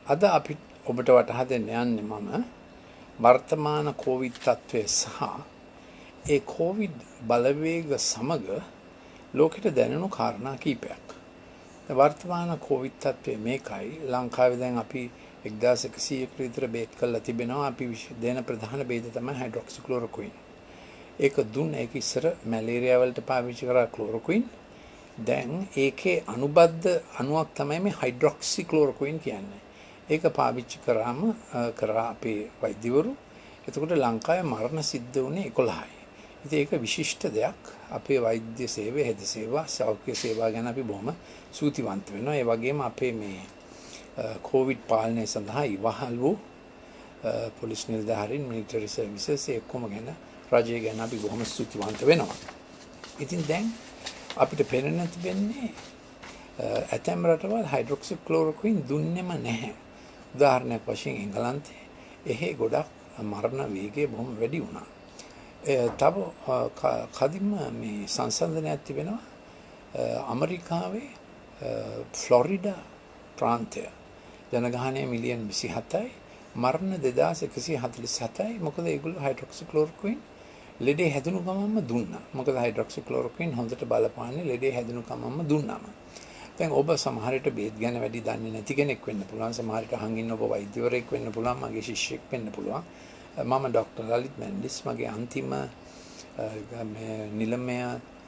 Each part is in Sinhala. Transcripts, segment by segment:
අද අපි ඔබට වටහා දෙන්න යන්නේ මම වර්තමාන කොවිඩ් තත්ත්වය සහ ඒ කොවිඩ් බලවේග සමග ලෝකෙට දැනෙනු කාරණා කීපයක්. වර්තමාන කොවිඩ් තත්ත්වය මේකයි. ලංකාවේ දැන් අපි 1100ක විතර බේත් කරලා තිබෙනවා. අපි දෙන ප්‍රධාන බේද තමයි හයිඩ්‍රොක්සික්ලෝරොක්වින්. ඒක දුන්න ඒක ඉස්සර මැලේරියා වලට පාවිච්චි කරා ක්ලෝරොක්වින්. දැන් ඒකේ අනුබද්ධ අණුවක් තමයි මේ හයිඩ්‍රොක්සික්ලෝරොක්වින් කියන්නේ. ඒක පාවිච්චි කරා අපේ වෛද්‍යවරු. එතකොට ලංකාවේ මරණ සිද්ධ වුණේ 11යි. ඉතින් ඒක විශිෂ්ට දෙයක්. අපේ වෛද්‍ය සේවය, හෙද සේවා, සෞඛ්‍ය සේවා ගැන අපි බොහොම සූතිවන්ත වෙනවා. ඒ වගේම අපේ මේ කොවිඩ් පාලනය සඳහා ඉවහල් වූ පොලිස් නිලධාරීන්, මිලිටරි සර්විසස් එක්කම ගැන රජය ගැන අපි බොහොම සූතිවන්ත වෙනවා. ඉතින් දැන් අපිට පේන්න තිබෙන්නේ ඇතැම් රටවල් හයිඩ්‍රොක්සික්ලෝරොක්වින් දුන්නෙම නැහැ. උදාහරණයක් වශයෙන් එංගලන්තයේ එහෙ ගොඩක් මරණ වේගය බොහොම වැඩි වුණා. තව කදිම මේ සංසන්දනයක් තිබෙනවා ඇමරිකාවේ ෆ්ලොරිඩා ප්‍රාන්තය ජනගහනය මිලියන් 27යි මරණ 2147යි. මොකද ඒගොල්ලෝ හයිඩ්‍රොක්සික්ලෝරොක්වින් ලෙඩේ හැදුණු ගමන්ම දුන්නා. මොකද හයිඩ්‍රොක්සික්ලෝරොක්වින් හොඳට බලපාන්නේ ලෙඩේ හැදුණු ගමන්ම දුන්නාම. දැන් ඔබ සමහර විට බේත් ගැන වැඩි දන්නේ නැති කෙනෙක් වෙන්න පුළුවන්. සමහර විට අහන් ඔබ වෛද්‍යවරයෙක් වෙන්න පුළුවන්. මගේ ශිෂ්‍යෙක් වෙන්න පුළුවන්. මම ડોક્ટર ලලිත් මැන්ඩිස්. මගේ අන්තිම නිලමය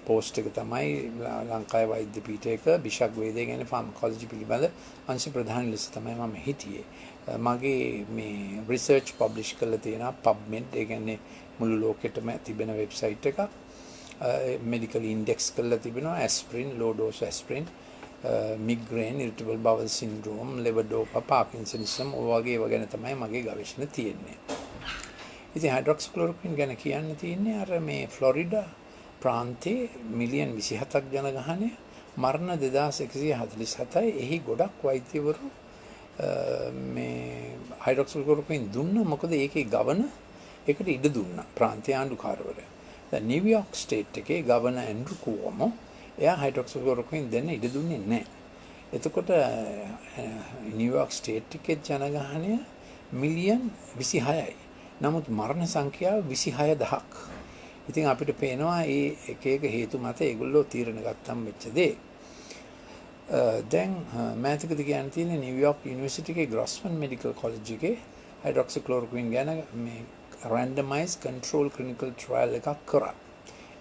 පෝස්ට් එක තමයි ලංකාවේ වෛද්‍ය පීඨයක බිෂක් වේදේ ගැන ෆාමකොලොජි පිළිබඳ අංශ ප්‍රධාන ලෙස තමයි මම හිටියේ. මගේ මේ රිසර්ච් පබ්ලිෂ් කරලා තියෙනවා PubMed. ඒ කියන්නේ මුළු ලෝකෙටම තිබෙන වෙබ්සයිට් එකක්. මෙඩිකල් ඉන්ඩෙක්ස් කරලා තිබෙනවා ඇස්ප්‍රින්, ලෝ ඩෝස් ඇස්ප්‍රින්, මිග්‍රේන්, ඉරිටබල් බවල් සින්ඩ්‍රෝම්, ලෙවඩෝපා, පාකින්සන්ිසම් වගේ ඒවා ගැන තමයි මගේ ගවේෂණ තියෙන්නේ. ඉතින් හයිඩ්‍රොක්සික්ලෝරොක්වින් ගැන කියන්න තියෙන්නේ අර මේ ෆ්ලොරිඩා ප්‍රාන්තයේ මිලියන් 27ක් ජනගහනය මරණ 2147යි. එහි ගොඩක් වෛද්‍යවරු මේ හයිඩ්‍රොක්සික්ලෝරොක්වින් දුන්නා. මොකද ඒකේ ගවර්නර් ඒකට ඉඩ දුන්නා, ප්‍රාන්තීය ආණ්ඩුකාරවරයා. දැන් නිව්යෝක් ස්ටේට් එකේ ගවර්නර් ඇන්ඩ්‍රු කුවමෝ එයා හයිඩ්‍රොක්සික්ලෝරොක්වින් දෙන්න ඉඩ දුන්නේ නැහැ. එතකොට නිව්යෝක් ස්ටේට් එකේ ජනගහනය මිලියන් 26යි. නමුත් මරණ සංඛ්‍යාව 26000ක්. ඉතින් අපිට පේනවා මේ එක එක හේතු මත ඒගොල්ලෝ තීරණ ගත්තම් වෙච්ච දේ. දැන් මෑතකදී කියන්න තියෙන්නේ නිව්යෝක් යුනිවර්සිටි එකේ ග්‍රොස්මන් මෙඩිකල් කොලෙජ් එකේ හයිඩ්‍රොක්සික්ලෝරොක්වින් ගැන මේ randomized control clinical trial එකක් කරා.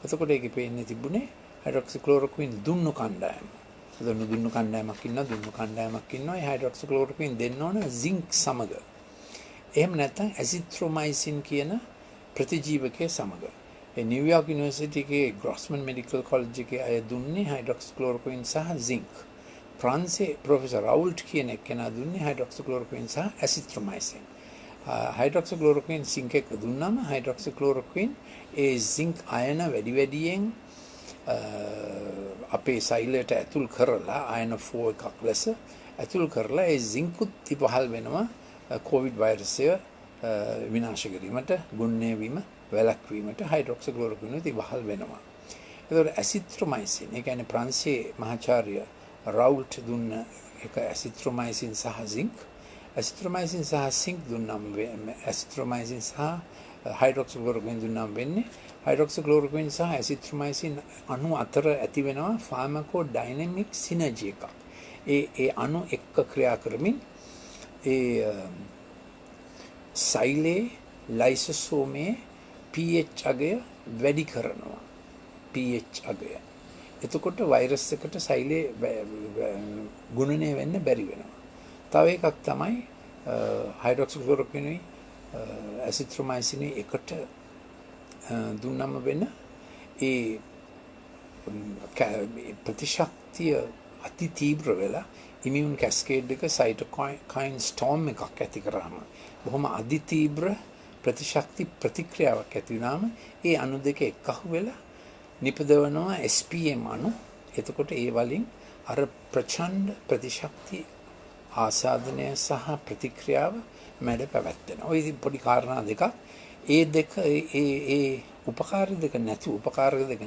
එතකොට ඒකේ පේන්නේ තිබුණේ හයිඩ්‍රොක්සික්ලෝරොක්වින් දුන්නු කණ්ඩායම. දුන්නු කණ්ඩායමක් ඉන්නවා, දුන්නු කණ්ඩායමක් ඉන්නවා. ඒ හයිඩ්‍රොක්සික්ලෝරොක්වින් දෙන්න ඕන zink සමග. එහෙම නැත්නම් ඇසිත්‍රොමයිසින් කියන ප්‍රතිජීවකයේ සමග. ඒ නිව්යෝක් යුනිවර්සිටි එකේ ග්‍රොස්මන් මෙඩිකල් කොලෙජ් එකේ අය දුන්නේ හයිඩ්‍රොක්සික්ලෝරොක්වින් සහ zink. ප්‍රංශේ ප්‍රොෆෙසර් රවුල්ට් කියන එක්කෙනා දුන්නේ හයිඩ්‍රොක්සික්ලෝරොක්වින් සහ ඇසිත්‍රොමයිසින්. හයිඩ්‍රොක්සික්ලෝරොක්වින් zink එක දුන්නාම හයිඩ්‍රොක්සික්ලෝරොක්වින් ඒ zink අයන වැඩියෙන් අපේ සෛලයට ඇතුල් කරලා අයන 4 එකක් ලෙස ඇතුල් කරලා ඒ zink උත් ඉවහල් වෙනවා කොවිඩ් වෛරසය විනාශ කිරීමට, ගුණ්‍ය වීම වැළැක්වීමට හයිඩ්‍රොක්සික්ලෝරොක්වින් උත් ඉවහල් වෙනවා. ඒතකොට ඇසිත්‍රොමයිසින්, ඒ කියන්නේ ප්‍රංශේ මහාචාර්ය රවුල්ට් දුන්න එක ඇසිත්‍රොමයිසින් සහ zink. ඇසිත්‍රොමයිසින් සහ zink දුන්නාම ඇසිත්‍රොමයිසින් සහ හයිඩ්‍රොක්සික්ලෝරොක්වින් දුන්නාම වෙන්නේ හයිඩ්‍රොක්සික්ලෝරොක්වින් සහ ඇසිත්‍රොමයිසින් අණු අතර ඇති වෙනවා ෆාමකෝඩයිනමික් සිනර්ජි එකක්. ඒ අණු එක්ක ක්‍රියා කරමින් ඒ සෛලේ ලයිසෝසෝමේ pH අගය වැඩි කරනවා. pH අගය. එතකොට වෛරස් එකට සෛලේ ගුණණය වෙන්න බැරි වෙනවා. තව එකක් තමයි හයිඩ්‍රොක්සික්ලෝරොක්විනුයි ඇසිත්‍රොමයිසිනුයි එකට දුන්නම වෙන ඒ ප්‍රතිශක්තිය අති තීව්‍ර වෙලා ඉමියුන් කැස්කේඩ් එක සයිටෝකයින් ස්ටෝම් එකක් ඇති කරාම බොහොම අති තීව්‍ර ප්‍රතිශක්ති ප්‍රතික්‍රියාවක් ඇති වුණාම ඒ අණු දෙක එක්කහු වෙලා නිපදවනවා SPM අණු. එතකොට ඒ වලින් අර ප්‍රචණ්ඩ ප්‍රතිශක්ති ආසාදනය සහ ප්‍රතික්‍රියාව මැඩ පැවැත්වෙනවා. ඔය පොඩි කාරණා දෙකක්. ඒ දෙක ඒ උපකාරක දෙක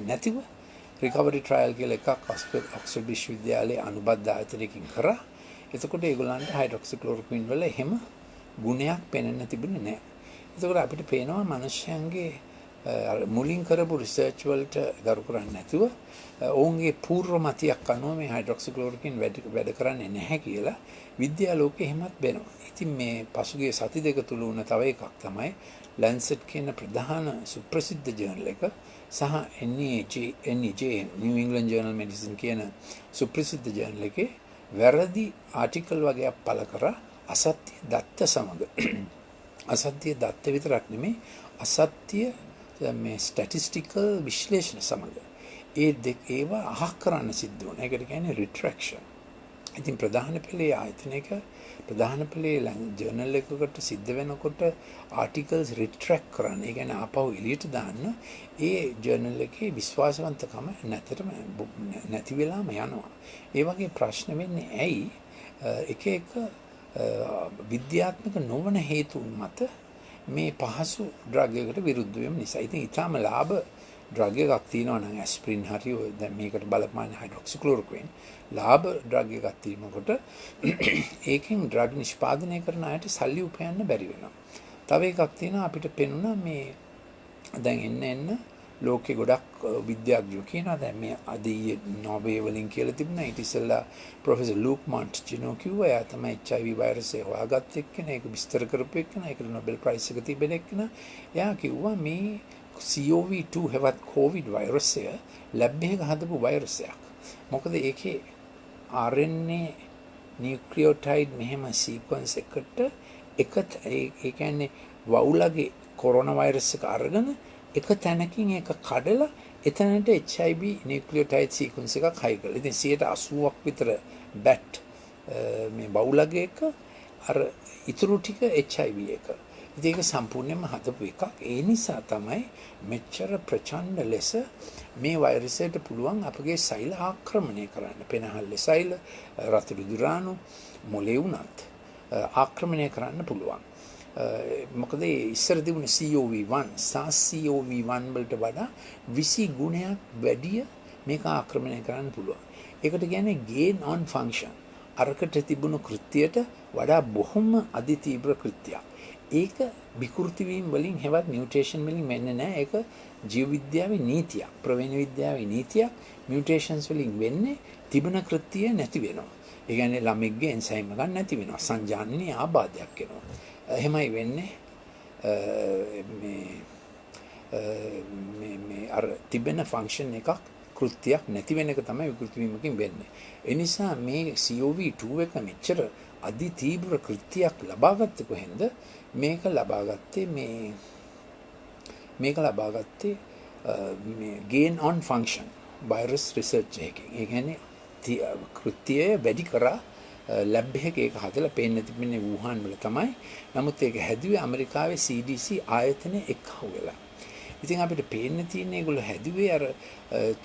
නැතිව රිකවරි ට්‍රයල් කියලා එකක් ඔක්ස්ෆර්ඩ් විශ්වවිද්‍යාලයේ අනුබද්ධ ආයතනයකින් කරා. එතකොට ඒගොල්ලන්ට හයිඩ්‍රොක්සික්ලෝරොක්වින් වල එහෙම ගුණයක් පෙනෙන්න තිබුණේ නැහැ. එතකොට අපිට පේනවා මනුෂ්‍යයන්ගේ මුලින් කරපු රිසර්ච් වලට ගරු කරන්නේ නැතුව ඔවුන්ගේ පූර්ව මතයක් අනුව මේ හයිඩ්‍රොක්සික්ලෝරොක්වින් වැඩ කරන්නේ නැහැ කියලා විද්‍යා ලෝකේ එහෙමත් වෙනවා. ඉතින් මේ පසුගිය සති දෙක තුල වුණ තව එකක් තමයි Lancet කියන ප්‍රධාන සුප්‍රසිද්ධ ජර්නල් එක සහ NEJ New England Journal Medicine කියන සුප්‍රසිද්ධ ජර්නල් එකේ වැරදි ආටිකල් වගේක් පළ කරා අසත්‍ය දත්ත සමග. අසත්‍ය දත්ත විතරක් නෙමෙයි අසත්‍ය මේ ස්ටැටිස්ටිකල් විශ්ලේෂණ සමග. ඒවා අහක් කරන්න සිද්ධ වුණා. ඒකට කියන්නේ රිට්‍රැක්ෂන්. ඉතින් ප්‍රධාන පෙළේ ආයතනයක ප්‍රධාන පෙළේ ජර්නල් එකකට සිද්ධ වෙනකොට ආටිකල්ස් රිට්‍රැක්ට් කරන්න. ඒ කියන්නේ ආපහු එළියට දාන්න ඒ ජර්නල් එකේ විශ්වාසවන්තකම නැති වෙලාම යනවා. ඒ වගේ ප්‍රශ්න වෙන්නේ ඇයි? එක විද්‍යාත්මක නොවන හේතුන් මත මේ පහසු ඩ්‍රග් එකකට විරුද්ධ වීම නිසා. ඉතින් ඊටම ලාභ ඩ්‍රග් එකක් තියෙනවා නම් ඇස්ප්‍රින් හරි ඔය දැන් මේකට බලපාන හයිඩ්‍රොක්සික්ලෝරොක්වින් ලාභ ඩ්‍රග් එකක් තියෙනකොට ඒකෙන් ඩ්‍රග් නිෂ්පාදනය කරන අයට සල්ලි උපයන්න බැරි වෙනවා. තව එකක් තියෙනවා අපිට පෙනුණා මේ දැන් එන්න ලෝකේ ගොඩක් විද්‍යාඥයෝ කියනවා දැන් මේ අද ඊයේ නෝබේ වලින් කියලා තිබුණා ඊට ඉස්සෙල්ලා ප්‍රොෆෙසර් ලූක් මොන්ට්ජිනෝ කිව්වා එයා තමයි HIV වෛරස් එක හොයාගත්ත එක්කෙනා ඒක විස්තර කරපු එක්කෙනා ඒකට නොබෙල් ප්‍රයිස් එක තිබෙන එක්කෙනා එයා කිව්වා මේ COV2 හැවත් කොවිඩ් වෛරස් එක ලැබ් එකක හදපු වෛරස් එකක්. මොකද ඒකේ RNA නියුක්ලියෝටයිඩ් මෙහෙම සීක්වන්ස් එකට ඒ කියන්නේ වවුලගේ කොරෝනා වෛරස් එක අරගෙන එක තැනකින් ඒක කඩලා එතනට HIV නියුක්ලියෝටයිඩ් සීක්වන්ස් එකක් හයි කරලා. ඉතින් 80%ක් විතර බැට් මේ වවුලගේ එක අර ඉතුරු ටික HIV එක. ඉතින් ඒක සම්පූර්ණයෙන්ම හදපු එකක්. ඒ නිසා තමයි මෙච්චර ප්‍රචණ්ඩ ලෙස මේ වෛරසයට පුළුවන් අපගේ සෛල ආක්‍රමණය කරන්න. පෙනහල්ල සෛල, රතුරු දුරාණු, මොලේ උනත් ආක්‍රමණය කරන්න පුළුවන්. මොකද ඉස්සර තිබුණ COV1 සහ COV1 වලට වඩා 20 ගුණයක් වැඩිය මේක ආක්‍රමණය කරන්න පුළුවන්. ඒකට කියන්නේ gain on function. අරකට තිබුණු කෘත්‍යයට වඩා බොහොම අධිතීව්‍ර කෘත්‍යයක්. ඒක විකෘති වීම වලින් හැවත් මියුටේෂන් වලින් වෙන්නේ නැහැ. ඒක ජීව විද්‍යාවේ නීතියක්. ප්‍රවේණ විද්‍යාවේ නීතියක්. මියුටේෂන්ස් වලින් වෙන්නේ තිබෙන කෘත්‍යය නැති වෙනවා. ඒ කියන්නේ ළමෙක්ගේ එන්සයිම් එකක් නැති වෙනවා. සංජානනීය ආබාධයක් එනවා. එහෙමයි වෙන්නේ මේ අර තිබෙන ෆන්ක්ෂන් එකක් කෘත්‍යයක් නැති වෙන එක තමයි විකෘති වීමකින් වෙන්නේ. ඒ නිසා මේ COV2 එක මෙච්චර අධි තීව්‍ර කෘත්‍යයක් ලබාගත්තේ කොහෙන්ද? මේක ලබාගත්තේ මේ gain on function virus research එකකින්. ඒ කියන්නේ කෘත්‍යය වැඩි කරා ලැබ් එකක ඒක හදලා පේන්න තිබෙන්නේ වුහාන් වල තමයි. නමුත් ඒක හැදුවේ ඇමරිකාවේ CDC ආයතනය එක්කව වෙලා. ඉතින් අපිට පේන්න තියෙන්නේ ඒගොල්ලෝ හැදුවේ අර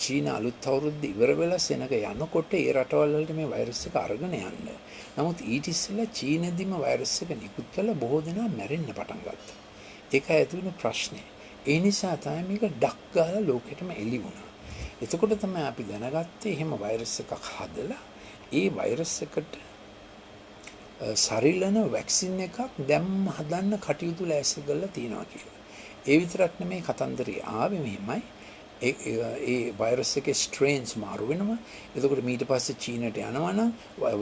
චීන අලුත් අවුරුද්ද ඉවර වෙලා සෙනග යනකොට ඒ රටවල් වලට මේ වෛරස් එක අරගෙන යන්න. නමුත් ඊට ඉස්සෙල්ලා චීනෙදිම වෛරස් එක නිකුත් කළා බොහෝ දෙනා මැරෙන්න පටන් ගත්තා. ඒක ඇති වෙන ප්‍රශ්නේ. ඒ නිසා තමයි මේක ඩක් ගාලා ලෝකෙටම එළි වුණා. එතකොට තමයි අපි දැනගත්තේ එහෙම වෛරස් එකක් හදලා ඒ වෛරස් එකට සරිලන වැක්සින් එකක් දැම්ම හදන්න කටයුතු ලෑස්ති කරලා තියෙනවා කියලා. ඒ විතරක් නෙමෙයි කතන්දරේ ආවේ මෙහෙමයි. ඒ වෛරස් එකේ ස්ට්‍රේන්ස් මාරු වෙනවා. එතකොට ඊට පස්සේ චීනට යනවා නම්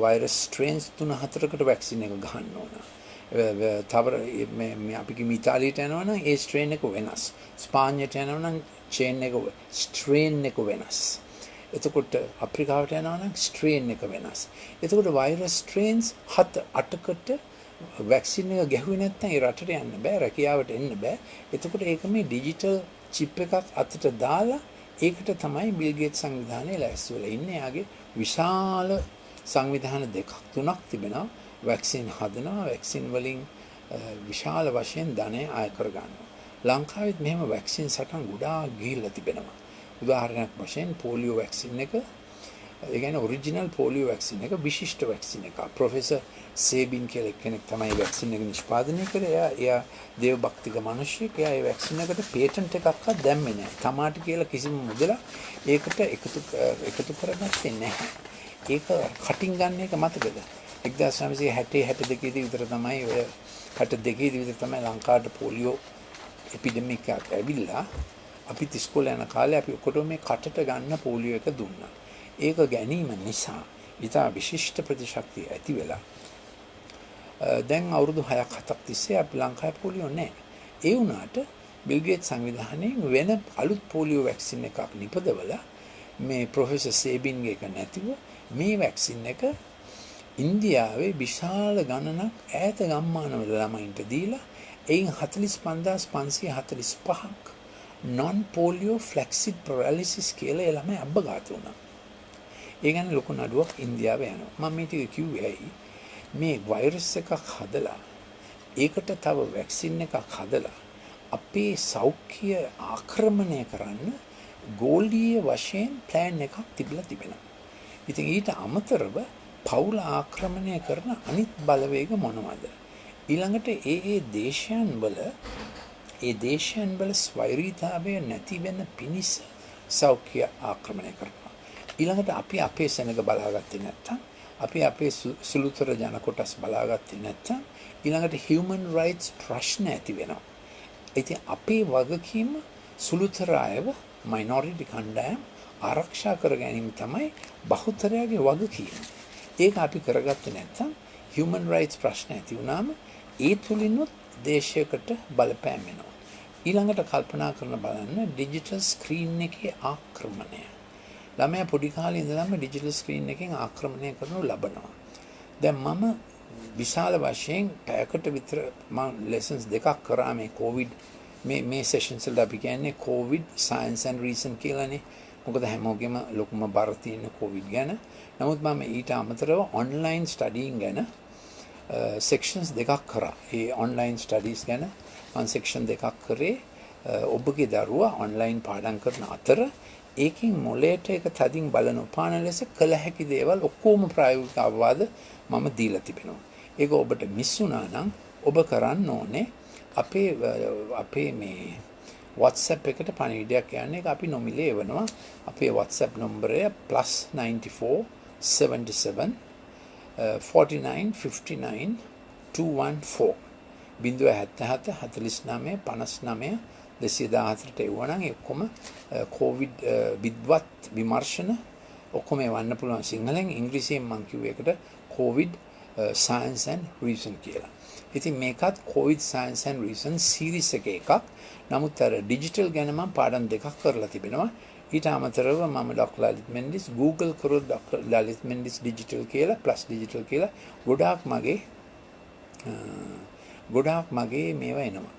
වෛරස් ස්ට්‍රේන්ස් 3-4කට වැක්සින් එක ගහන්න ඕන. තව මේ අපි කිව්ව ඉතාලියට යනවා නම් ඒ ස්ට්‍රේන් එක වෙනස්. ස්පාඤ්ඤයට යනවා නම් ස්ට්‍රේන් එක වෙනස්. එතකොට අප්‍රිකාවට යනවා නම් ස්ට්‍රේන් එක වෙනස්. එතකොට වෛරස් ස්ට්‍රේන්ස් 7-8කට වැක්සින් එක ගැහුවේ නැත්නම් ඒ රටට යන්න බෑ, රැකියාවට එන්න බෑ. එතකොට ඒක මේ ඩිජිටල් චිප් එකක් අතට දාලා ඒකට තමයි බිල් ගේට්ස් සංවිධානය ලෑස්ති වෙලා ඉන්නේ. යාගේ විශාල සංවිධාන 2-3ක් තිබෙනවා. වැක්සින් හදනවා, වැක්සින් වලින් විශාල වශයෙන් ධනය ආය කර ගන්නවා. ලංකාවෙත් මෙහෙම වැක්සින් සටන් ගොඩාක් ගිහිල්ලා තිබෙනවා. උදාහරණයක් වශයෙන් පොලියෝ වැක්සින් එක, ඒ කියන්නේ ඔරිජිනල් පොලියෝ වැක්සින් එක විශිෂ්ට වැක්සින් එකක්. ප්‍රොෆෙසර් සේබින් කියලා කෙනෙක් තමයි වැක්සින් එක නිෂ්පාදනය කළේ. එයා දේවභක්තික මිනිහෙක්. එයා ඒ වැක්සින් එකට පේටන්ට් එකක්වත් දැම්මේ නැහැ. තමාට කියලා කිසිම මුදලක් ඒකට එකතු කරගත්තේ නැහැ. ඒක කටින් ගන්න එක මතකද? 1962 විතර තමයි ඔය 62 විතර තමයි ලංකාවට පොලියෝ එපිඩෙමික් එකක් ඇවිල්ලා අපිත් ඉස්කෝලේ යන කාලේ අපි ඔක්කොටම මේ කටට ගන්න පොලියෝ එක දුන්නා. ඒක ගැනීම නිසා ඉතා විශිෂ්ට ප්‍රතිශක්තිය ඇති වෙලා දැන් අවුරුදු 6ක් 7ක් තිස්සේ අපි ලංකාවේ පොලියෝ නැහැ. ඒ වුණාට බිල් ගේට්ස් සංවිධානයෙන් වෙන අලුත් පොලියෝ වැක්සින් එකක් නිපදවලා මේ ප්‍රොෆෙසර් සේබින්ගේ එක නැතිව මේ වැක්සින් එක ඉන්දියාවේ විශාල ගණනක් ඈත ගම්මානවල ළමයින්ට දීලා එයින් 45545ක් non polio flaccid paralysis කියලා ළමයි අබ්බගාත වුණා. ඒ ගැන ලොකු නඩුවක් ඉන්දියාවේ යනවා. මම මේ ටික කිව්වේ ඇයි? මේ වෛරස් එකක් හදලා ඒකට තව වැක්සින් එකක් හදලා අපේ සෞඛ්‍ය ආක්‍රමණය කරන්න ගෝලීය වශයෙන් ප්ලෑන් එකක් තිබිලා තිබෙනවා. ඉතින් ඊට අමතරව පෞල ආක්‍රමණය කරන අනිත් බලවේග මොනවද? ඊළඟට ඒ දේශයන් වල ස්වෛරීතාවය නැති වෙන පිණිස සෞඛ්‍ය ආක්‍රමණය කරනවා. ඊළඟට අපි අපේ සෙනඟ බලාගත්තේ නැත්නම් අපි අපේ සුළුතර ජන කොටස් බලාගත්තේ නැත්නම් ඊළඟට human rights ප්‍රශ්න ඇති වෙනවා. ඉතින් අපේ වගකීම සුළුතර අයව minority කණ්ඩායම් ආරක්ෂා කර ගැනීම තමයි බහුතරයාගේ වගකීම. ඒක අපි කරගත්තේ නැත්නම් human rights ප්‍රශ්න ඇති වුණාම ඒ තුලිනුත් දේශයකට බලපෑම් වෙනවා. ඊළඟට කල්පනා කරන බලන්න ඩිජිටල් ස්ක්‍රීන් එකේ ආක්‍රමණය. ළමයා පොඩි කාලේ ඉඳලම ඩිජිටල් ස්ක්‍රීන් එකෙන් ආක්‍රමණය කරනු ලබනවා. දැන් මම විශාල වශයෙන් පැයකට විතර මම ලෙසන්ස් දෙකක් කරා මේ කොවිඩ් මේ සෙෂන්ස් වල අපි කියන්නේ කොවිඩ් සයන්ස් ඇන්ඩ් රීසන් කියලානේ. මොකද හැමෝගෙම ලොකුම බර තියෙන කොවිඩ් ගැන. නමුත් මම ඊට අමතරව ඔන්ලයින් ස්ටඩීින් ගැන සෙක්ෂන්ස් දෙකක් කරා. ඒ ඔන්ලයින් ස්ටඩීස් ගැන මම සෙක්ෂන් දෙකක් කරේ. ඔබගේ දරුවා ඔන්ලයින් පාඩම් කරන අතර ඒකින් මොලේට එක තදින් බලන උපාන ලෙස කළ හැකි දේවල් ඔක්කොම ප්‍රායෝගික අවවාද මම දීලා තිබෙනවා. ඒක ඔබට මිස් වුණා නම් ඔබ කරන්න ඕනේ අපේ මේ WhatsApp එකට පණිවිඩයක් යන්නේ ඒක අපි නොමිලේ එවනවා. අපේ WhatsApp නම්බරය +94 77 49 59 214 077 49 59 214ට එවුවනම් ඒ ඔක්කොම කොවිඩ් විද්වත් විමර්ශන ඔක්කොම එවන්න පුළුවන් සිංහලෙන් ඉංග්‍රීසියෙන් මම කිව්වේ එකට කොවිඩ් science and reason කියලා. ඉතින් මේකත් Covid science and reason series එකක්. නමුත් අර ඩිජිටල් ගැන මම පාඩම් දෙකක් කරලා තිබෙනවා. ඊට අමතරව මම ඩොක්ටර් ලලිත් මෙන්ඩිස් Google කරොත් ඩොක්ටර් ලලිත් මෙන්ඩිස් ඩිජිටල් කියලා ප්ලස් ඩිජිටල් කියලා ගොඩාක් මගේ මේවා එනවා.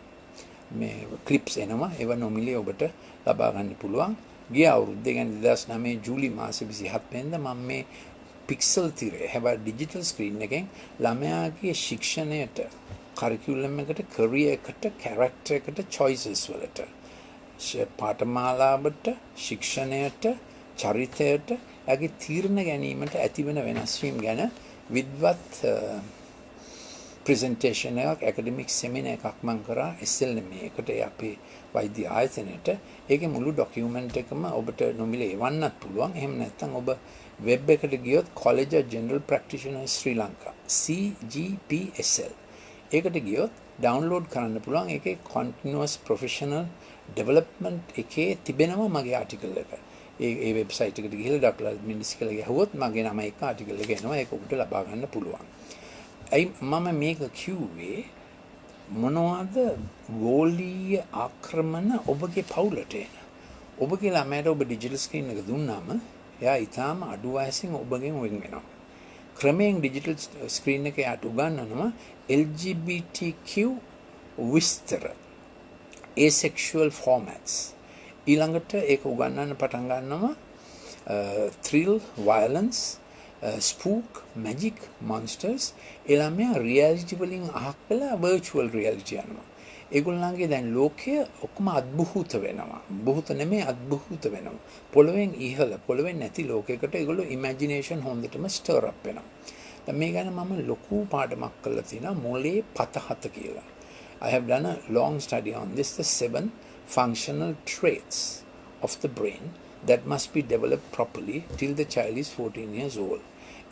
මේ ක්ලිප්ස් එනවා. ඒව නොමිලේ ඔබට ලබා ගන්න පුළුවන්. ගිය අවුරුද්දේ කියන්නේ 2009 ජූලි මාසේ 27 වෙනිදා මම මේ පික්සල් තිරේ හැබැයි ඩිජිටල් ස්ක්‍රීන් එකෙන් ළමයාගේ ශික්ෂණයට කරිකියුලම් එකට කැරියර් එකට කැරක්ටර් එකට choices වලට පාඨමාලාවට ශික්ෂණයට චරිතයට යගේ තීරණ ගැනීමට ඇතිවන වෙනස් වීම ගැන විද්වත් presentation එකක් academic seminar එකක් මම කරා SLM එකට අපේ වෛද්‍ය ආයතනයට. ඒකේ මුළු document එකම ඔබට නොමිලේ එවන්නත් පුළුවන්. එහෙම නැත්නම් ඔබ web එකට ගියොත් College of General Practitioners Sri Lanka CGPSL ඒකට ගියොත් download කරන්න පුළුවන්. ඒකේ continuous professional development එකේ තිබෙනවා මගේ article එක. ඒ website එකට ගිහලා ඩොක්ටර් මිනිස් කියලා ගහුවොත් මගේ නම එක්ක article එක එනවා. ඒක ඔබට ලබා ගන්න පුළුවන්. මම මේක කිව්වේ මොනවද ගෝලීය ආක්‍රමණ ඔබගේ පවුලට එන. ඔබගේ ළමයට ඔබ ඩිජිටල් ස්ක්‍රීන් එක දුන්නාම එයා ඊටාම අඩු වයසින් ඔබගෙන් වෙන් වෙනවා. ක්‍රමයෙන් ඩිජිටල් ස්ක්‍රීන් එක යාට උගන්වනවා LGBTQ විස්තර asexual formats. ඊළඟට ඒක උගන්වන්න පටන් ගන්නවා thrill violence spook magic monsters එළමයා reality වලින් අහක් වෙලා virtual reality යනවා. ඒගොල්ලන්ගේ දැන් ලෝකය ඔක්කොම අද්භූත වෙනවා. භූත නෙමෙයි අද්භූත වෙනවා. පොළවෙන් ඉහළ පොළවෙන් නැති ලෝකයකට ඒගොල්ලෝ imagination හොඳටම stir up වෙනවා. දැන් මේ ගැන මම ලොකු පාඩමක් කරලා තිනවා මොලේ පත 7 කියලා. I have done a long study on this, the 7 functional traits of the brain that must be developed properly till the child is 14 years old.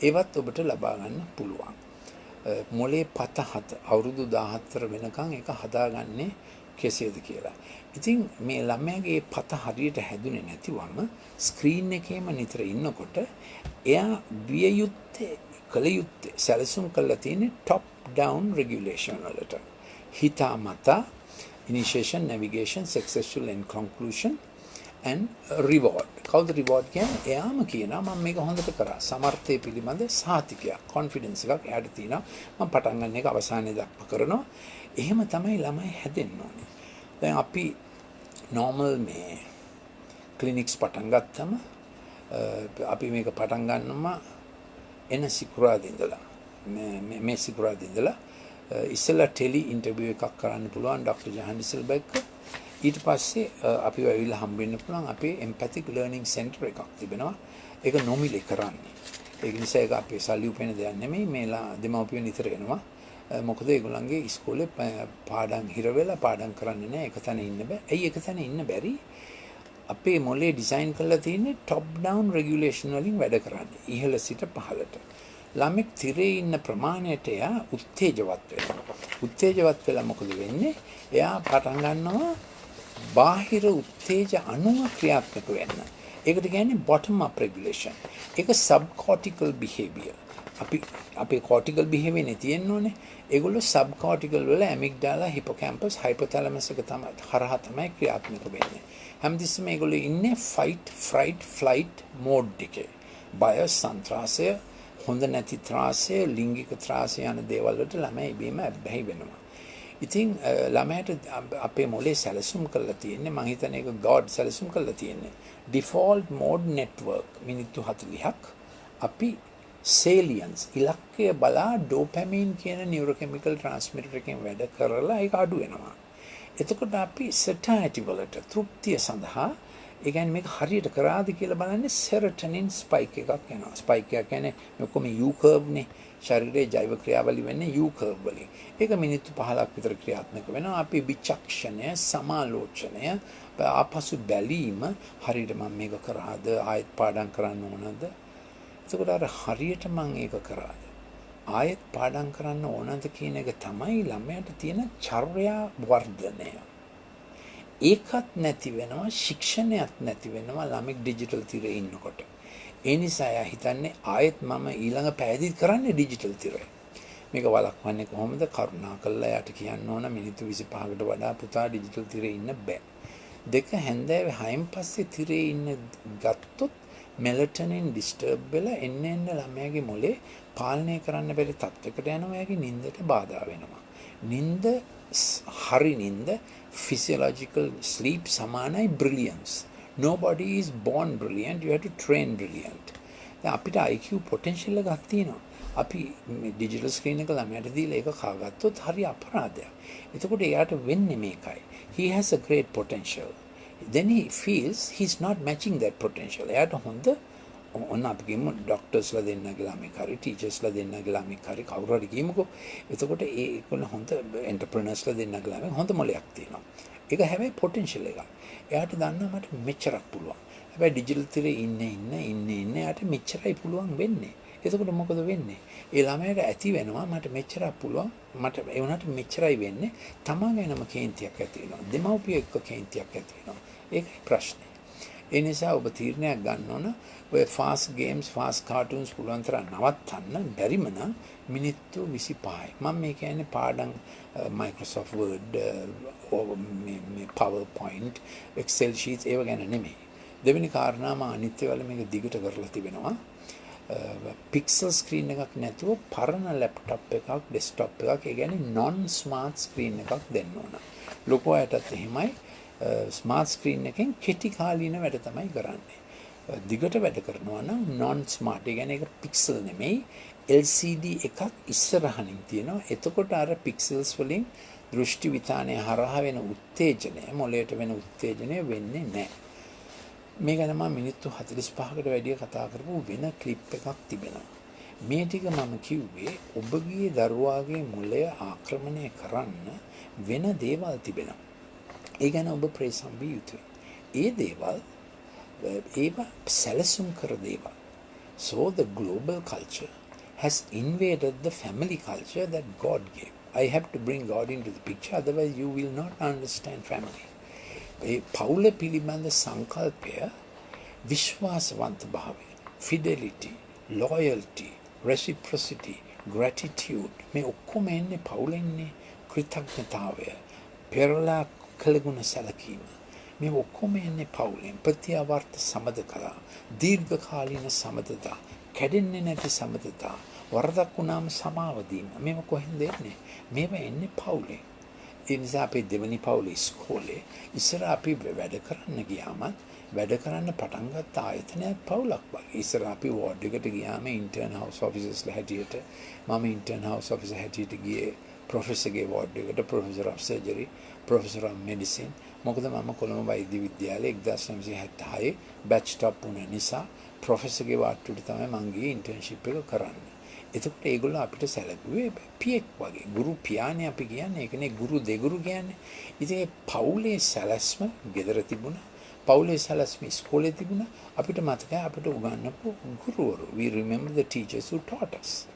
ඒවත් ඔබට ලබා ගන්න පුළුවන්. මොලේ පත අවුරුදු 14 වෙනකන් ඒක හදාගන්නේ කෙසේද කියලා. ඉතින් මේ ළමයාගේ පත හරියට හැදුනේ නැතිවම ස්ක්‍රීන් එකේම නිතර ඉන්නකොට එයා විය යුත්තේ කළ යුත්තේ සැලසුම් කරලා තියෙන්නේ top down regulation වලට. හිතාමතා initiation, navigation, successful and conclusion and reward. කවුද reward කියන්නේ? එයාම කියනවා මම මේක හොඳට කරා. සමර්ථය පිළිබඳ සාතිකයක්, confidence එකක් එයාට තියෙනවා. මම පටන් ගන්න එක අවසානයේ දක්වා කරනවා. එහෙම තමයි ළමයි හැදෙන්න ඕනේ. දැන් අපි normal මේ clinics පටන් ගත්තම අපි මේක පටන් ගන්නම එන සිකුරාදා ඉඳලා මේ සිකුරාදා ඉඳලා ඉස්සෙල්ලා ටෙලි ඉන්ටර්විව් එකක් කරන්න පුළුවන් ඩොක්ටර් ජහන් ඩිසල්බර්ග්. ඊට පස්සේ අපි ඇවිල්ලා හම්බෙන්න පුළුවන් අපේ empathic learning center එකක් තිබෙනවා. ඒක නොමිලේ කරන්නේ. ඒක නිසා ඒක අපේ සල්ලි උපයන දෙයක් නෙමෙයි. මේලා දෙමව්පියන් නිතර එනවා. මොකද ඒගොල්ලන්ගේ ඉස්කෝලේ පාඩම් හිර වෙලා පාඩම් කරන්නේ නැහැ. එක තැන ඉන්න බෑ. ඇයි එක තැන ඉන්න බැරි? අපේ මොලේ ඩිසයින් කරලා තියෙන්නේ top down regulation වලින් වැඩ කරන්නේ. ඉහළ සිට පහළට. ළමෙක් තිරේ ඉන්න ප්‍රමාණයට එයා උත්තේජවත් වෙනවා. උත්තේජවත් වෙලා මොකද වෙන්නේ? එයා පටන් ගන්නවා බාහිර උත්තේජ අණුව ක්‍රියාත්මක වෙන්න. ඒකට කියන්නේ bottom up regulation. ඒක subcortical behavior. අපේ cortical behavior නේ තියෙන්නේ. ඒගොල්ලෝ subcortical වල amygdala, hippocampus, hypothalamus එක තමයි හරහා තමයි ක්‍රියාත්මක වෙන්නේ. හැමතිස්සෙම මේගොල්ලෝ ඉන්නේ fight, fright, flight mode එකේ. බය, සන්ත්‍රාසය, හොඳ නැති ත්‍රාසය, ලිංගික ත්‍රාසය යන දේවල් වලට ළමයි බීම බැහැ වෙනවා. ඉතින් ළමයට අපේ මොලේ සැලසුම් කරලා තියෙන්නේ මම හිතන්නේ ඒක God සැලසුම් කරලා තියෙන්නේ. default mode network මිනිත්තු 40ක් අපි salience ඉලක්කය බලා dopamine කියන neurochemical transmitter එකෙන් වැඩ කරලා ඒක අඩු වෙනවා. එතකොට අපි satiety වලට තෘප්තිය සඳහා ඒ කියන්නේ මේක හරියට කරාද කියලා බලන්නේ serotonin spike එකක් එනවා. spike එක කියන්නේ ඔක්කොම U curve නේ. ශරීරයේ ජෛව ක්‍රියාවලිය වෙන්නේ U curve වලින්. ඒක මිනිත්තු 15ක් විතර ක්‍රියාත්මක වෙනවා. අපි විචක්ෂණය, සමාලෝචනය, ආපසු බැලීම හරියට මම මේක කරාද ආයෙත් පාඩම් කරන්න ඕනද? එතකොට අර හරියට මම ඒක කරාද ආයෙත් පාඩම් කරන්න ඕනද කියන එක තමයි ළමයාට තියෙන චර්යා වර්ධනය. ඒකත් නැති වෙනවා, ශික්ෂණයක් නැති වෙනවා ළමෙක් ඩිජිටල් තිරේ ඉන්නකොට. ඒ නිසා එයා හිතන්නේ ආයෙත් මම ඊළඟ පැයදී කරන්නේ ඩිජිටල් තිරේ. මේක වළක්වන්නේ කොහොමද? කරුණාකරලා එයාට කියන්න ඕන මිනිත්තු 25කට වඩා පුතා ඩිජිටල් තිරේ ඉන්න බෑ. දෙක හැන්දෑවේ 6න් පස්සේ තිරේ ඉන්න ගත්තොත් මෙලටොනින් ඩිස්ටර්බ් වෙලා එන්න ළමයාගේ මොලේ පාලනය කරන්න බැරි තත්යකට යනවා. එයාගේ නිින්දට බාධා වෙනවා. නිින්ද හරි නිින්ද physiological sleep සමානයි brilliance. Nobody is born brilliant, you have to train brilliant. දැන් අපිට IQ potential එකක් තියෙනවා. අපි digital screen එක ළමයට දීලා ඒක කාගත්තොත් හරි අපරාධයක්. එතකොට එයාට වෙන්නේ මේකයි. He has a great potential. Then he feels he's not matching that potential. එයාට හොඳ ඔන්න අපි කියමු ඩොක්ටර්ස්ලා දෙන්නගේ ළමෙක් හරි ටීචර්ස්ලා දෙන්නගේ ළමෙක් හරි කවුරු හරි කියමුකෝ. එතකොට ඒගොල්ලෝ හොඳ එන්ටර්ප්‍රෙනර්ස්ලා දෙන්නගේ ළමෙක් හොඳ මොලයක් තියෙනවා. ඒක හැබැයි පොටෙන්ෂල් එකක්. එයාට දන්නවා මට මෙච්චරක් පුළුවන්. හැබැයි ඩිජිටල් තිරේ ඉන්න එයාට මෙච්චරයි පුළුවන් වෙන්නේ. එතකොට මොකද වෙන්නේ? ඒ ළමයාට ඇති වෙනවා මට මෙච්චරක් පුළුවන්. මට ඒ වුණාට මෙච්චරයි වෙන්නේ. තමා ගැනම කේන්තියක් ඇති වෙනවා. දෙමව්පිය එක්ක කේන්තියක් ඇති වෙනවා. ඒකයි ප්‍රශ්නේ. ඒ නිසා ඔබ තීරණයක් ගන්න ඕන ඔය fast games, fast cartoons පුළුවන් තරම් නවත්තන්න බැරිම නම් මිනිත්තු 25යි. මම මේ කියන්නේ පාඩම් Microsoft Word, මේ PowerPoint, Excel sheets ඒව ගැන නෙමෙයි. දෙවෙනි කාරණාව මම අනිත් ඒවාල මේක දිගට කරලා තිබෙනවා. pixel screen එකක් නැතුව පරණ laptop එකක්, desktop එකක්, ඒ කියන්නේ non smart screen එකක් දෙන්න ඕන. ලොකු අයටත් එහෙමයි. ස්මාර්ට් ස්ක්‍රීන් එකෙන් කෙටි කාලීන වැඩ තමයි කරන්නේ. දිගට වැඩ කරනවා නම් non smart, ඒ කියන්නේ ඒක පික්සල් නෙමෙයි, LCD එකක් ඉස්සරහින් තියෙනවා. එතකොට අර පික්සල්ස් වලින් දෘෂ්ටි විතානය හරහා වෙන උත්තේජනය, මොළයට වෙන උත්තේජනය වෙන්නේ නැහැ. මේ ගැන මම මිනිත්තු 45කට වැඩිය කතා කරපු වෙන ක්ලිප් එකක් තිබෙනවා. මේ ටික මම කිව්වේ ඔබගේ දරුවාගේ මොළය ආක්‍රමණය කරන්න වෙන දේවල් තිබෙනවා. ඒ ගැන ඔබ ප්‍රේසම් විය යුතුයි. ඒ දේවල් ඒවා සැලසුම් කර දේවල්. So the global culture has invaded the family culture that God gave. I have to bring God into the picture, otherwise you will not understand family. ඒ පවුල පිළිබඳ සංකල්පය විශ්වාසවන්ත භාවය, fidelity, loyalty, reciprocity, gratitude මේ ඔක්කොම එන්නේ පවුලෙන්නේ. කෘතඥතාවය, පෙරලා කළගුණ සැලකීම මේ ඔක්කොම එන්නේ පවුලෙන්. ප්‍රත්‍යවර්ත සමදකලා, දීර්ඝකාලීන සමදතා, කැඩෙන්නේ නැති සමදතා, වරදක් වුණාම සමාව දීම මේව කොහෙන්ද එන්නේ? මේවා එන්නේ පවුලෙන්. ඒ නිසා අපේ දෙවනි පවුලේ ඉස්කෝලේ ඉස්සර අපි වැඩ කරන්න ගියාම වැඩ කරන්න පටන් ගත්ත ආයතනයක් පවුලක් වගේ. ඉස්සර අපි වෝඩ් එකට ගියාම ඉන්ටර්න් හවුස් ඔෆිසර්ස්ලා හැටියට මම ඉන්ටර්න් හවුස් ඔෆිසර් හැටියට ගියේ ප්‍රොෆෙසර්ගේ වෝඩ් එකට, professor of surgery, professor of medicine. මොකද මම කොළඹ වෛද්‍ය විද්‍යාලයේ 1976 බැච් ටොප් වුණ නිසා ප්‍රොෆෙසර්ගේ වාට්ටුවට තමයි මං ගියේ ඉන්ටර්න්ෂිප් එක කරන්න. එතකොට ඒගොල්ලෝ අපිට සැලකුවේ පියෙක් වගේ. ගුරු පියානේ අපි කියන්නේ. ඒකනේ ගුරු දෙගුරු කියන්නේ. ඉතින් ඒ පවුලේ සැලැස්ම ගෙදර තිබුණා. පවුලේ සැලැස්ම ඉස්කෝලේ තිබුණා. අපිට මතකයි අපිට උගන්වපු ගුරුවරු. We remember the teachers who taught us.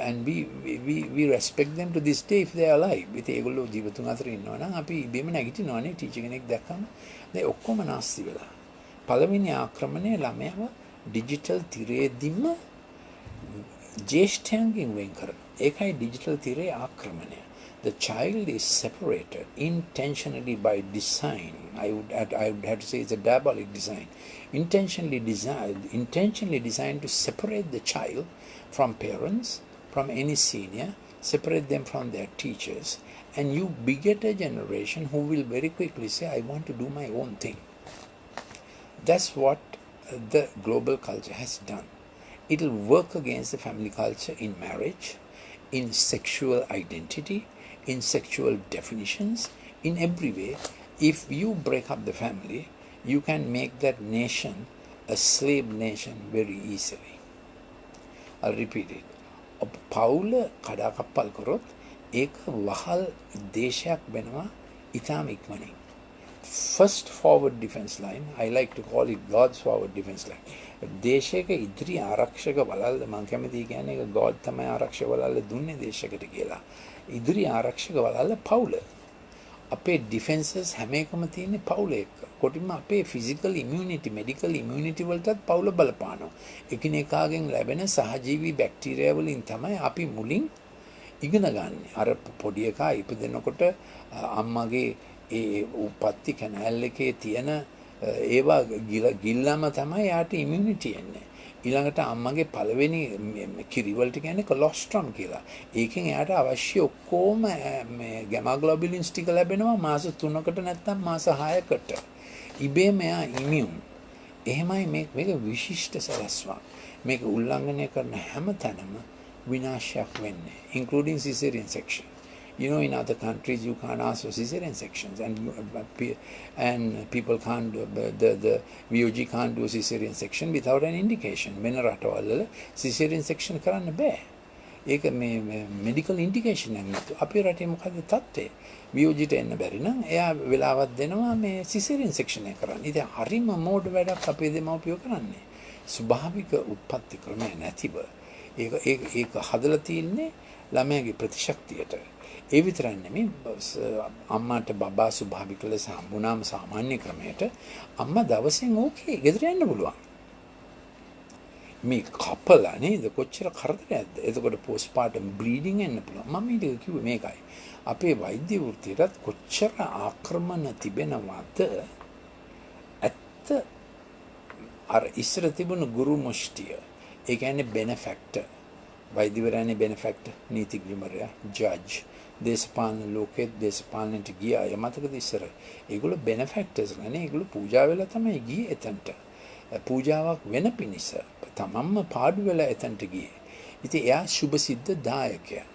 And we respect them to this day if they are alive. ඉතින් ඒගොල්ලෝ ජීවිතුන් අතර ඉන්නවා නම් අපි ඉබේම නැගිටිනවනේ ටීචර් කෙනෙක් දැක්කම. දැන් ඔක්කොම නැස්ති වෙලා. පළවෙනි ආක්‍රමණය ළමයාව ඩිජිටල් තිරේදීම ज्येष्ठ्यांगिन वें करना एकाई डिजिटल तीरे आक्रमणे. The child is separated intentionally by design. I would have to say it's a diabolic design. Intentionally designed to separate the child from parents, from any senior, separate them from their teachers, and you beget a generation who will very quickly say, I want to do my own thing. That's what the global culture has done. It will work against the family culture in marriage, in sexual identity, in sexual definitions, in every way. If you break up the family, you can make that nation a slave nation very easily. I'll repeat it. පවුල කඩාකප්පල් කරොත් ඒක වහල් දේශයක් වෙනවා ඉතාම ඉක්මනින්. First forward defense line, I like to call it God's forward defense line. දේශයක ඉදිරි ආරක්ෂක වලල්ල මම කැමති කියන්නේ ඒක God තමයි ආරක්ෂක වලල්ල දුන්නේ දේශයකට කියලා. ඉදිරි ආරක්ෂක වලල්ල පවුල. අපේ ඩිෆෙන්සස් හැම එකම තියෙන්නේ පවුල එක්ක. කොටින්ම අපේ ෆිසිකල් ඉමුනිටි, මෙඩිකල් ඉමුනිටි වලටත් පවුල බලපානවා. එකිනෙකාගෙන් ලැබෙන සහජීවී බැක්ටීරියා වලින් තමයි අපි මුලින් ඉගෙන ගන්න. අර පොඩි එකා ඉපදෙනකොට අම්මගේ ඒ උපත්ති කැනල් එකේ තියෙන ඒවා ගිල්ලම තමයි යාට ඉමුනිටි එන්නේ. ඊළඟට අම්මගේ පළවෙනි කිරිවලට කියන්නේ කොලොස්ට්‍රම් කියලා. ඒකෙන් එයාට අවශ්‍ය ඔක්කොම මේ ගැමාග්ලොබිලින්ස් ටික ලැබෙනවා මාස 3කට නැත්නම් මාස 6කට. ඉබේම එයා ඉමියුන්. එහෙමයි මේක විශිෂ්ට සලස්වක්. මේක උල්ලංඝනය කරන හැම තැනම විනාශයක් වෙන්නේ, including cesarean section. You know, in other countries you can't ask for cesarean sections, and people can't the VOG can't do cesarean section without an indication. වෙන රටවල cesarean section කරන්න බෑ. ඒක මේ medical indication එකක් නැතු. අපේ රටේ මොකද තත්ත්වය? VOG ට එන්න බැරි නම් එයා වෙලාවක් දෙනවා මේ cesarean section එක කරන්න. ඉතින් හරිම මෝඩ වැඩක් අපේ දෙමව්පියෝ කරන්නේ. ස්වභාවික උත්පත්ති ක්‍රමය නැතිව ඒක හදලා තින්නේ ළමයාගේ ප්‍රතිශක්තියට. ඒ විතරක් නෙමෙයි අම්මාට බබා ස්වභාවික ලෙස හම්බුනාම සාමාන්‍ය ක්‍රමයට අම්මා දවසෙන් ඕකේ ගෙදර යන්න පුළුවන්. මේ කපලා නේද කොච්චර කරදරයක්ද. එතකොට පෝස්ට්පාර්ටම් බ්ලීඩින් එන්න පුළුවන්. මම ඊට කිව්වේ මේකයි. අපේ වෛද්‍ය වෘත්තියටත් කොච්චර ආක්‍රමණ තිබෙනවද? ඇත්ත අර ඉස්සර තිබුණු ගුරු මුෂ්ටිය. ඒ කියන්නේ බෙනෆැක්ටර්. වෛද්‍යවරයානේ බෙනෆැක්ටර්, නීතිඥවරයා, ජජ්, දේශපාලන ලෝකෙත් දේශපාලනට ගියා. යමතකද ඉස්සර. ඒගොල්ලෝ බෙනෆැක්ටර්ස් නේ. ඒගොල්ලෝ පූජා වෙලා තමයි ගියේ එතනට. පූජාවක් වෙන පිණිස තමන්ම පාඩු වෙලා එතනට ගියේ. ඉතින් එයා සුභසිද්ධ දායකයා.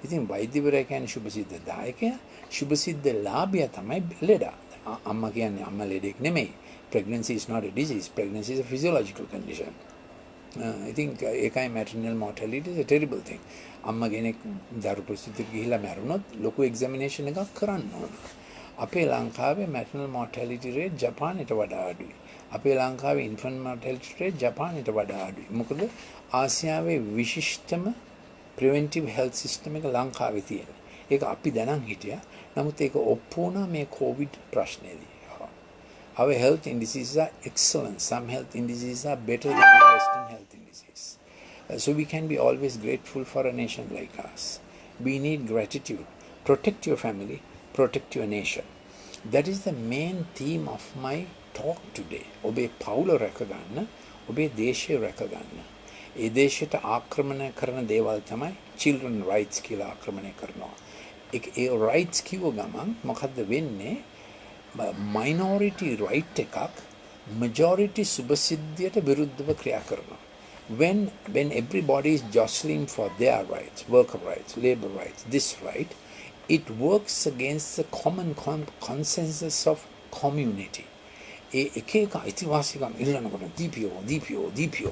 ඉතින් වෛද්‍යවරයා කියන්නේ සුභසිද්ධ දායකයා. සුභසිද්ධ ලාභියා තමයි ලෙඩා. අම්මා කියන්නේ අම්මා ලෙඩෙක් නෙමෙයි. Pregnancy is not a disease. Pregnancy is a physiological condition. I think ඒකයි maternal mortality is a terrible thing. අම්මා කෙනෙක් දරු ප්‍රසූතියට ගිහිලා මැරුණොත් ලොකු examination එකක් කරන්න ඕන. අපේ ලංකාවේ maternal mortality rate ජපානයට වඩා අඩුයි. අපේ ලංකාවේ ඉන්ෆන්ට් මොර්ටැලිටි රේට් ජපානයට වඩා අඩුයි. මොකද ආසියාවේ විශිෂ්ටම ප්‍රිවෙන්ටිව් හෙල්ත් සිස්ටම් එක ලංකාවේ තියෙනවා. ඒක අපි දැනන් හිටියා. නමුත් ඒක ඔප්පු වුණා මේ Covid ප්‍රශ්නේදී. Our health indices are excellent. Some health indices are better than the Western health indices. So we can be always grateful for a nation like us. We need gratitude. Protect your family, protect your nation. That is the main theme of my talk today. ඔබේ පවුල රැකගන්න, ඔබේ දේශය රැකගන්න. ඒ දේශයට ආක්‍රමණය කරන දේවල් තමයි children rights කියලා ආක්‍රමණය කරනවා. ඒ rights කිව්ව ගමන් මොකද්ද වෙන්නේ? minority right එකක් majority සුභසිද්ධියට විරුද්ධව ක්‍රියා කරනවා. When everybody is jostling for their rights, worker rights, labor rights, this right, it works against the common consensus of community. එක එක අයිතිවාසිකම් ඉල්ලනකොට DPO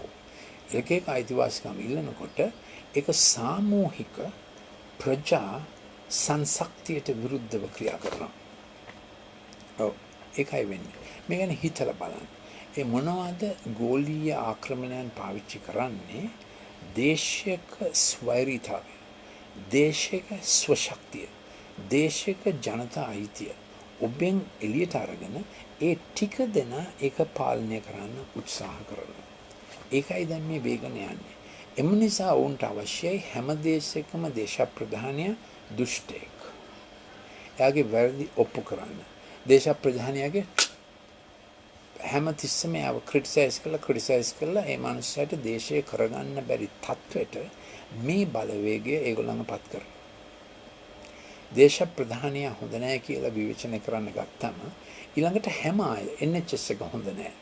එක එක අයිතිවාසිකම් ඉල්ලනකොට ඒක සාමූහික ප්‍රජා සංශක්තියට විරුද්ධව ක්‍රියා කරනවා. ඒකයි වෙන්නේ. මේ ගැන හිතලා බලන්න. ඒ මොනවද ගෝලීය ආක්‍රමණයන් පාවිච්චි කරන්නේ? දේශයක ස්වෛරීතාවය, දේශයක ස්වශක්තිය, දේශයක ජනතා අයිතිය ඔබෙන් එළියට අරගෙන ඒ ටික දෙන ඒක පාලනය කරන්න උත්සාහ කරනවා. ඒකයි දැන් මේ වේගන යන්නේ. එම නිසා වුන්ට අවශ්‍යයි හැම දේශයකම දේශප්‍රධානය දුෂ්ටයෙක්. එයාගේ වැරදි ඔප්පු කරන්න. දේශප්‍රධානියගේ හැම තිස්සම යාව ක්‍රිටිසයිස් කළා ඒ මනුස්සයාට දේශය කරගන්න බැරි තත්වෙට මේ බලවේගය ඒගොල්ලන්ව පත් කරනවා. දේශප්‍රධානියා හොඳ නැහැ කියලා විවේචනය කරන්න ගත්තම ඊළඟට හැම අය NHS එක හොඳ නැහැ.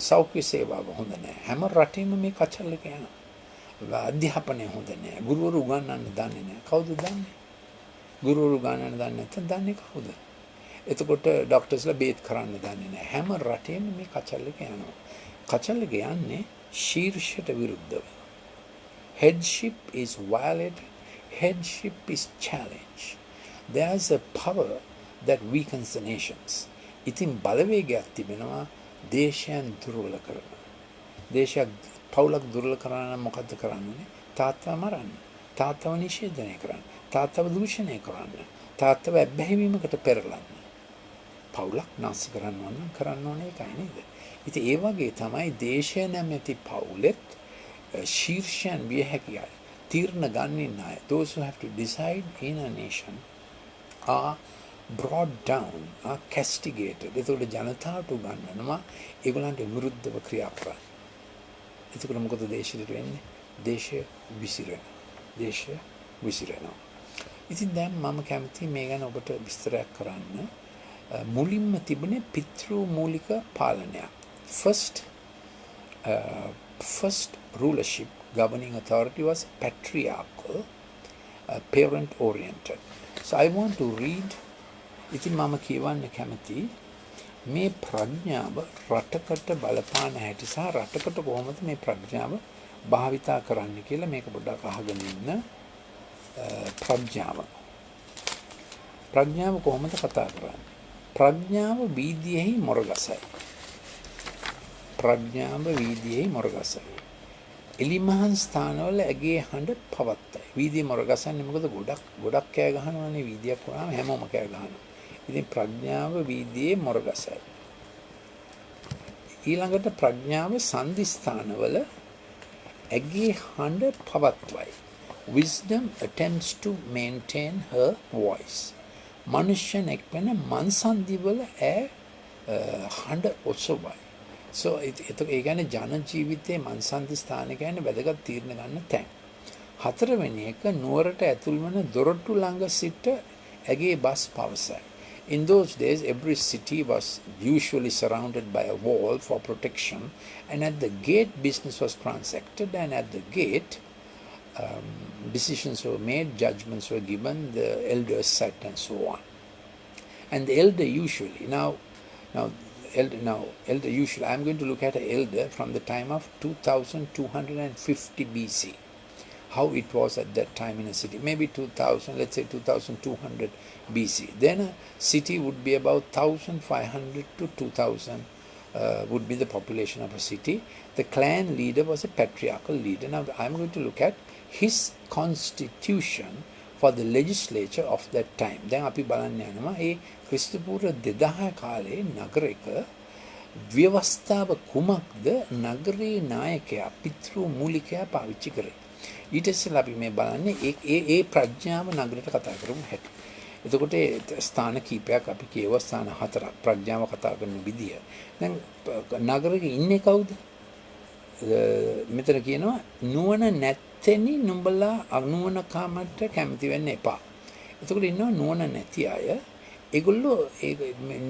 සෞඛ්‍ය සේවාව හොඳ නැහැ. හැම රටේම මේ කචල්ලක යනවා. අධ්‍යාපනය හොඳ නැහැ. ගුරුවරු උගන්වන්න දන්නේ නැහැ. කවුද දන්නේ? ගුරුවරු උගන්වන්න දන්නේ නැත්නම් දන්නේ කවුද? එතකොට ડોක්ටර්ස්ලා බේත් කරන්න දන්නේ නැහැ. හැම රටේම මේ කචල්ලක යනවා. කචල්ලක යන්නේ ශීර්ෂයට විරුද්ධව. Headship is violated. Headship is challenged. There's a power that weakens the nations. ඉතින් බලවේගයක් තිබෙනවා දේශයන් දුර්වල කරන. දේශයක් පවුලක් දුර්වල කරන මොකද්ද කරන්නේ? තාත්තව මරන්න. තාත්තව නිෂේධනය කරන්න. තාත්තව දූෂණය කරන්න. තාත්තව ඇබ්බැහිවීමකට පෙරලන්න. පවුලක් නැස් කරන්න ඕනේ ඒකයි නේද? ඉතින් ඒ වගේ තමයි දේශය නැමැති පවුලෙත් ශීර්ෂයන් විය හැකියි. තීරණ ගන්නින් අය, those who have to decide in a nation are brought down, are castigated. ඒතකොට ජනතාවට උගන්වනවා ඒගොල්ලන්ට විරුද්ධව ක්‍රියා කරන්න. එතකොට මොකද දේශයට වෙන්නේ? දේශය විසිරෙනවා. ඉතින් දැන් මම කැමති මේ ගැන ඔබට විස්තරයක් කරන්න. මුලින්ම තිබුණේ පිතෘ මූලික පාලනයක්. First rulership, governing authority was patriarchal, parent oriented. So I want to read, ඉතින් මම කියවන්න කැමති මේ ප්‍රඥාව රටකට බලපාන හැටි සහ රටකට කොහොමද මේ ප්‍රඥාව භාවිතා කරන්න කියලා මේක පොඩ්ඩක් අහගෙන ඉන්න. ප්‍රඥාව කොහොමද කතා කරන්නේ? ප්‍රඥාව වීදියේහි මොරගසයි. එලිමහන් ස්ථානවල ඇගේ හඬ පවත්තයි. වීදියේ මොරගසන්නේ මොකද? ගොඩක් කෑ ගහනවානේ. වීදියක් වුණාම හැමෝම කෑ ගහනවා. ඉතින් ප්‍රඥාව වීදියේ මොරගසයි. ඊළඟට ප්‍රඥාව සංදි ස්ථානවල ඇගේ හඬ පවත්වයි. Wisdom attempts to maintain her voice. මනුෂ්‍යනෙක් වෙන මන්සන්දිවල හඬ ඔසවයි. So ඒ කියන්නේ ජන ජීවිතයේ මන්සන්දි ස්ථාන කියන්නේ වැදගත් තීරණ ගන්න තැන්. හතරවෙනි එක නුවරට ඇතුල් වන දොරටු ළඟ සිට ඇගේ බස් පවසයි. In those days, every city was usually surrounded by a wall for protection, and at the gate business was transacted, and at the gate decisions were made, judgments were given, the elders sat and so on. And the elder usually, elder usually, I'm going to look at an elder from the time of 2250 BC. How it was at that time in a city, maybe 2000, let's say 2200 BC. Then a city would be about 1500 to 2000 would be the population of a city. The clan leader was a patriarchal leader. Now I'm going to look at his constitution for the legislature of that time. දැන් අපි බලන්න යනවා ඒ ක්‍රිස්තු පූර්ව 2000 කාලේ නගරයක ව්‍යවස්ථාව කුමක්ද නගරේ නායකයා පිතෘ මූලිකයා පාවිච්චි කරේ. ඊට ඉස්සෙල්ලා අපි මේ බලන්නේ ඒ ප්‍රඥාව නගරයට කතා කරමු හැටි. එතකොට ස්ථාන කීපයක් අපි කියව ස්ථාන 4ක් ප්‍රඥාව කතා කරන විදිය. දැන් නගරෙක ඉන්නේ කවුද? මෙතන කියනවා නුවණ නැත්තෙනි නුඹලා අනුවණ කාමට කැමති වෙන්න එපා. එතකොට ඉන්නවා නුවණ නැති අය. ඒගොල්ලෝ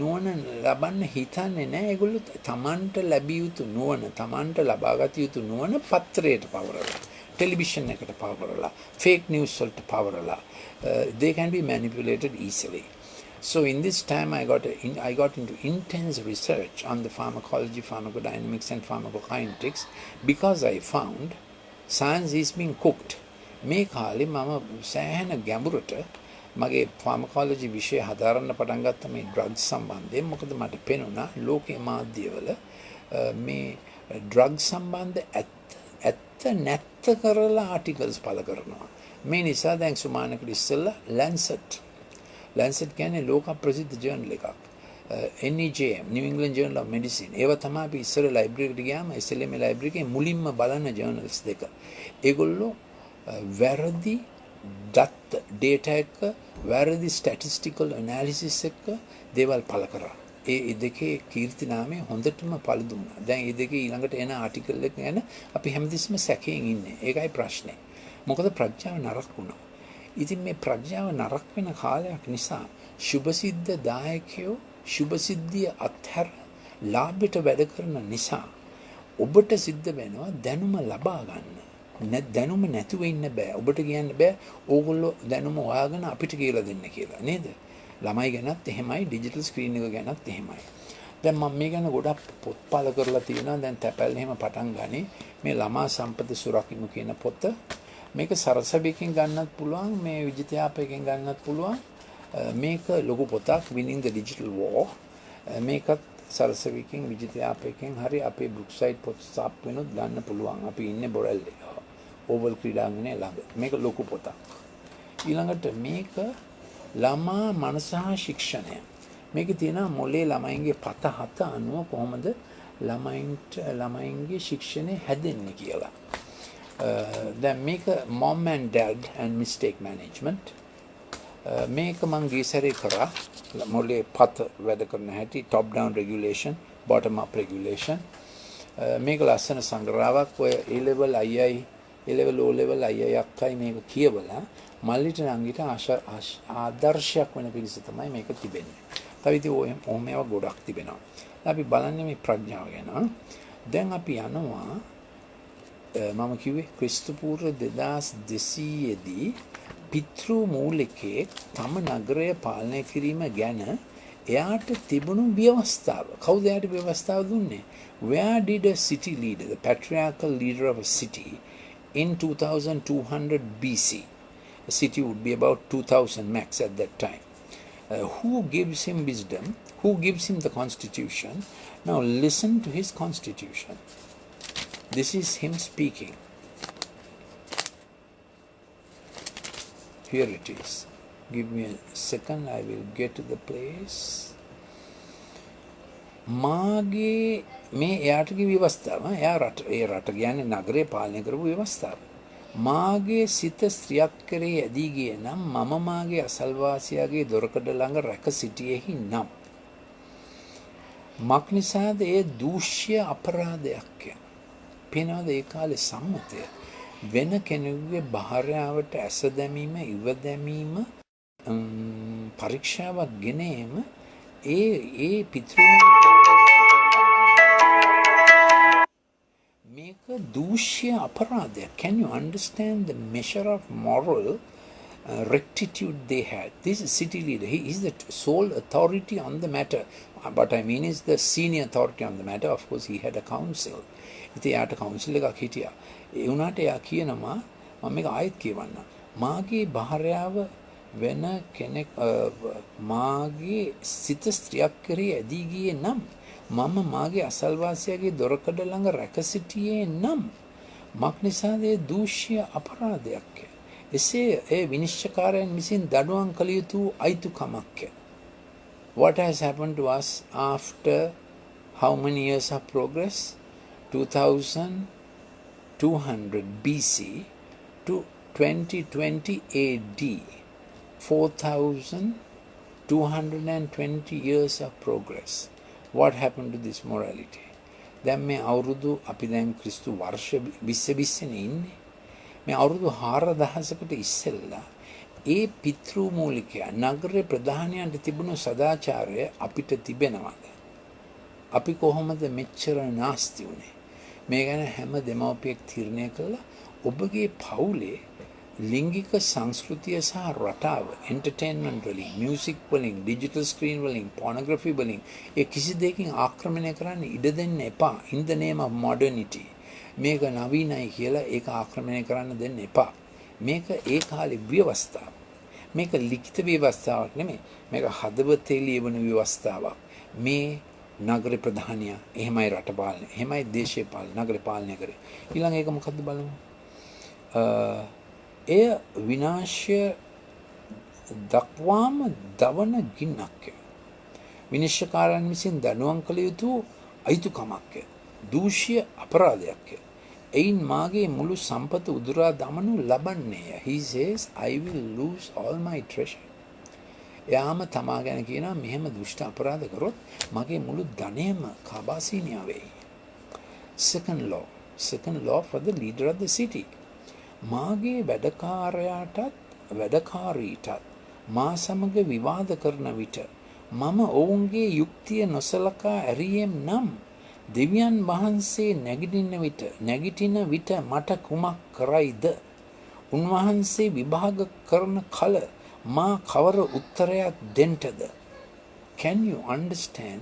නුවණ ලබන්න හිතන්නේ නැහැ. ඒගොල්ලෝ තමන්ට ලැබිය යුතු නුවණ, තමන්ට ලබාගත යුතු නුවණ පත්‍රයට පවරලා, ටෙලිවිෂන් එකට පවරලා, ෆේක් නිවුස් වලට පවරලා, they can be manipulated easily. So in this time I got into intense research on the pharmacology, pharmacodynamics and pharmacokinetics because I found science is being cooked. මේ කාලේ මම සෑහෙන ගැඹුරට මගේ pharmacology විෂය හදාරන්න පටන් ගත්ත මේ drugs සම්බන්ධයෙන්. මොකද මට පෙනුණා ලෝකයේ මාධ්‍යවල මේ drugs සම්බන්ධ ඇත්ත නැත්ත කරලා ආටිකල්ස් පළ කරනවා. මේ නිසා දැන් සුමානකට ඉස්සෙල්ලා Lancet කියන්නේ ලෝක ප්‍රසිද්ධ ජර්නල් එකක්. NEJM, New England Journal of Medicine. ඒවා තමයි අපි ඉස්සර ලයිබ්‍රරි එකට ගියාම SLM ලයිබ්‍රරි එකේ මුලින්ම බලන ජර්නල්ස් දෙක. ඒගොල්ලෝ වැරදි data එක, වැරදි statistical analysis එක දේවල් පළ කරා. ඒ දෙකේ කීර්ති නාමය හොඳටම පළ දුන්නා. දැන් මේ දෙකේ ඊළඟට එන ආටිකල් එක ගැන අපි හැමතිස්සෙම සැකයෙන් ඉන්නේ. ඒකයි ප්‍රශ්නේ. මොකද ප්‍රඥාව නරක වුණා. ඉතින් මේ ප්‍රඥාව නරක වෙන කාලයක් නිසා සුභසිද්ධ දායකයෝ සුභසිද්ධිය අත්හැර ලාභයට වැඩ කරන නිසා ඔබට සිද්ධ වෙනවා දැනුම ලබා ගන්න. දැනුම නැතුව ඉන්න බෑ. ඔබට කියන්න බෑ ඕගොල්ලෝ දැනුම හොයාගෙන අපිට කියලා දෙන්න කියලා. නේද? ළමයි ගැනත් එහෙමයි, ඩිජිටල් ස්ක්‍රීන් එක ගැනත් එහෙමයි. දැන් මම මේ ගැන ගොඩක් පොත්පල කරලා තියෙනවා. දැන් තැපැල් එහෙම පටන් ගන්නේ මේ ළමා සම්පත සුරකිමු කියන පොත. මේක සරසවියකින් ගන්නත් පුළුවන්, මේ විජිතයාපයකින් ගන්නත් පුළුවන්. මේක ලොකු පොතක්, Winning the Digital War. මේකත් සරසවියකින් විජිතයාපයකින් හරි අපේ බුක්සයිට් පොත් ස්ටාප් වෙනුත් ගන්න පුළුවන්. අපි ඉන්නේ බොරැල් ඕවල් ක්‍රීඩාංගණය ළඟ. මේක ලොකු පොතක්. ඊළඟට මේක ළමා මනස හා ශික්ෂණය. මේකේ තියෙනවා මොලේ ළමයින්ගේ පත 7 අනුව කොහොමද ළමයින්ගේ ශික්ෂණය හැදෙන්නේ කියලා. දැන් මේක mom and dad and mistake management. මේක මං ගියසරේ කරා මොලේ පත වැඩ කරන හැටි, top down regulation, bottom up regulation. මේක ලස්සන සංග්‍රහයක්. ඔය A level අයියයි A level O level අයියයි අක්කයි මේක කියවලා මල්ලිට නංගිට ආදර්ශයක් වෙන පිළිස තමයි මේක තිබෙන්නේ. තව ඉතින් ඕම ඒවා ගොඩක් තිබෙනවා. අපි බලන්නේ මේ ප්‍රඥාව ගැන. දැන් අපි යනවා මම කිව්වේ ක්‍රිස්තු පූර්ව 2200 දී පිතෘ මූලිකයෙක් තම නගරය පාලනය කිරීම ගැන එයාට තිබුණු ව්‍යවස්ථාව. කවුද එයාට ව්‍යවස්ථාව දුන්නේ? Where did a city leader, the patriarchal leader of a city in 2200 BC, a city would be about 2000 max at that time, who gives him wisdom, who gives him the constitution? Now listen to his constitution. This is him speaking. Here it is. Give me a second, I will get to the place. මාගේ මේ එයාටගේ ව්‍යවස්ථාව. එයා රට කියන්නේ නගරේ පාලනය කරපු ව්‍යවස්ථාව. මාගේ සිත ස්ත්‍රියක් කරේ ඇදී ගියේ නම් මම මාගේ අසල්වාසියාගේ දොරකඩ ළඟ රැක සිටියෙහි නම් මක් නිසාද ඒ දූෂ්‍ය අපරාධයක් යන. පේනවාද ඒ කාලේ සම්මතය වෙන කෙනෙකුගේ භාර්යාවට ඇස දැමීම, ඉව දැමීම, පරීක්ෂාවක් ගෙනීම ඒ පිතෘ මේක දූෂ්‍ය අපරාධයක්. Can you understand the measure of moral rectitude they had? This is city leader. He is the sole authority on the matter. But I mean is the senior authority on the matter. Of course he had a council. ඉතින් යාට කවුන්සිල් එකක් හිටියා. ඒ වුණාට එයා කියනවා මම මේක ආයෙත් කියවන්න. මාගේ භාර්යාව වෙන කෙනෙක් මාගේ සිත ස්ත්‍රියක් කරේ ඇදී ගියේ නම් මම මාගේ අසල්වාසියාගේ දොරකඩ ළඟ රැක සිටියේ නම් මක් නිසාද ඒ දූෂ්‍ය අපරාධයක්ය. එසේ ඒ විනිශ්චයකාරයන් විසින් දඩුවම් කළ යුතු අයිතිකමක්ය. What has happened to us after how many years of progress? 2200 BC to 2020 AD. 4220 years of progress. What happened to this morality? දැන් මේ අවුරුදු අපි දැන් ක්‍රිස්තු වර්ෂ 20 ඉන්නේ. මේ අවුරුදු 4000කට ඉස්සෙල්ලා ඒ පිතෘ මූලිකයා නගර ප්‍රධානයන්ට තිබුණු සදාචාරය අපිට තිබෙනවද? අපි කොහොමද මෙච්චර නාස්ති වුනේ? මේ ගැන හැම දෙමව්පියෙක් තීරණය කළා ඔබගේ පවුලේ ලිංගික සංස්කෘතිය සහ රටාව එන්ටර්ටේන්මන්ට් වලින්, මියුසික් වලින්, ඩිජිටල් ස්ක්‍රීන් වලින්, පොනෝග්‍රැෆි වලින් ඒ කිසි දෙයකින් ආක්‍රමණය කරන්න ඉඩ දෙන්න එපා. in the name of modernity. මේක නවීනයි කියලා ඒක ආක්‍රමණය කරන්න දෙන්න එපා. මේක ඒ කාලේ ව්‍යවස්ථාව. මේක ලිඛිත ව්‍යවස්ථාවක් නෙමෙයි. මේක හදවතේ ලියවන ව්‍යවස්ථාවක්. මේ නගර ප්‍රධානියා එහෙමයි රට පාලනය, එහෙමයි දේශීය පාලනය, නගර පාලනය කරේ. ඊළඟ එක මොකද්ද බලමු. එය විනාශය දක්වාම දවන ගින්නක්ය. විනිශ්චයකාරයන් විසින් දඩුවම් කළ යුතු අයිතිකමක්ය. දූෂ්‍ය අපරාධයක්ය. එයින් මාගේ මුළු සම්පත උදුරා දමනු ලබන්නේය. He says, I will lose all my treasure. එයාම තමා ගැන කියනවා මෙහෙම දුෂ්ට අපරාධ කරොත් මගේ මුළු ධනයම කාබාසීනියා වෙයි. Second law for the leader of the city. මාගේ වැඩකාරීටත් මා සමග විවාද කරන විට මම ඔවුන්ගේ යුක්තිය නොසලකා ඇරියෙම් නම් දෙවියන් වහන්සේ නැගිටින විට මට කුමක් කරයිද? උන්වහන්සේ විභාග කරන කල මා කවර උත්තරයක් දෙන්නද? Can you understand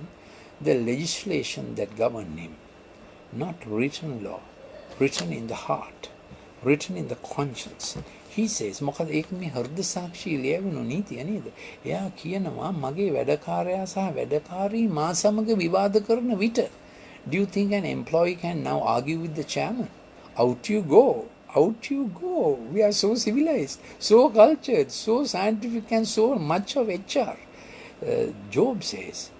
the legislation that govern him? Not written law, written in the heart, written in the conscience. He says, මොකද ඒක මේ හෘද සාක්ෂි ලියවෙන නීතිය නේද? එයා කියනවා මගේ වැඩකාරයා සහ වැඩකාරී මා සමග විවාද කරන විට. Do you think an employee can now argue with the chairman? Out you go. Out you go. We are so civilized, so cultured, so scientific and so much of HR. Job says,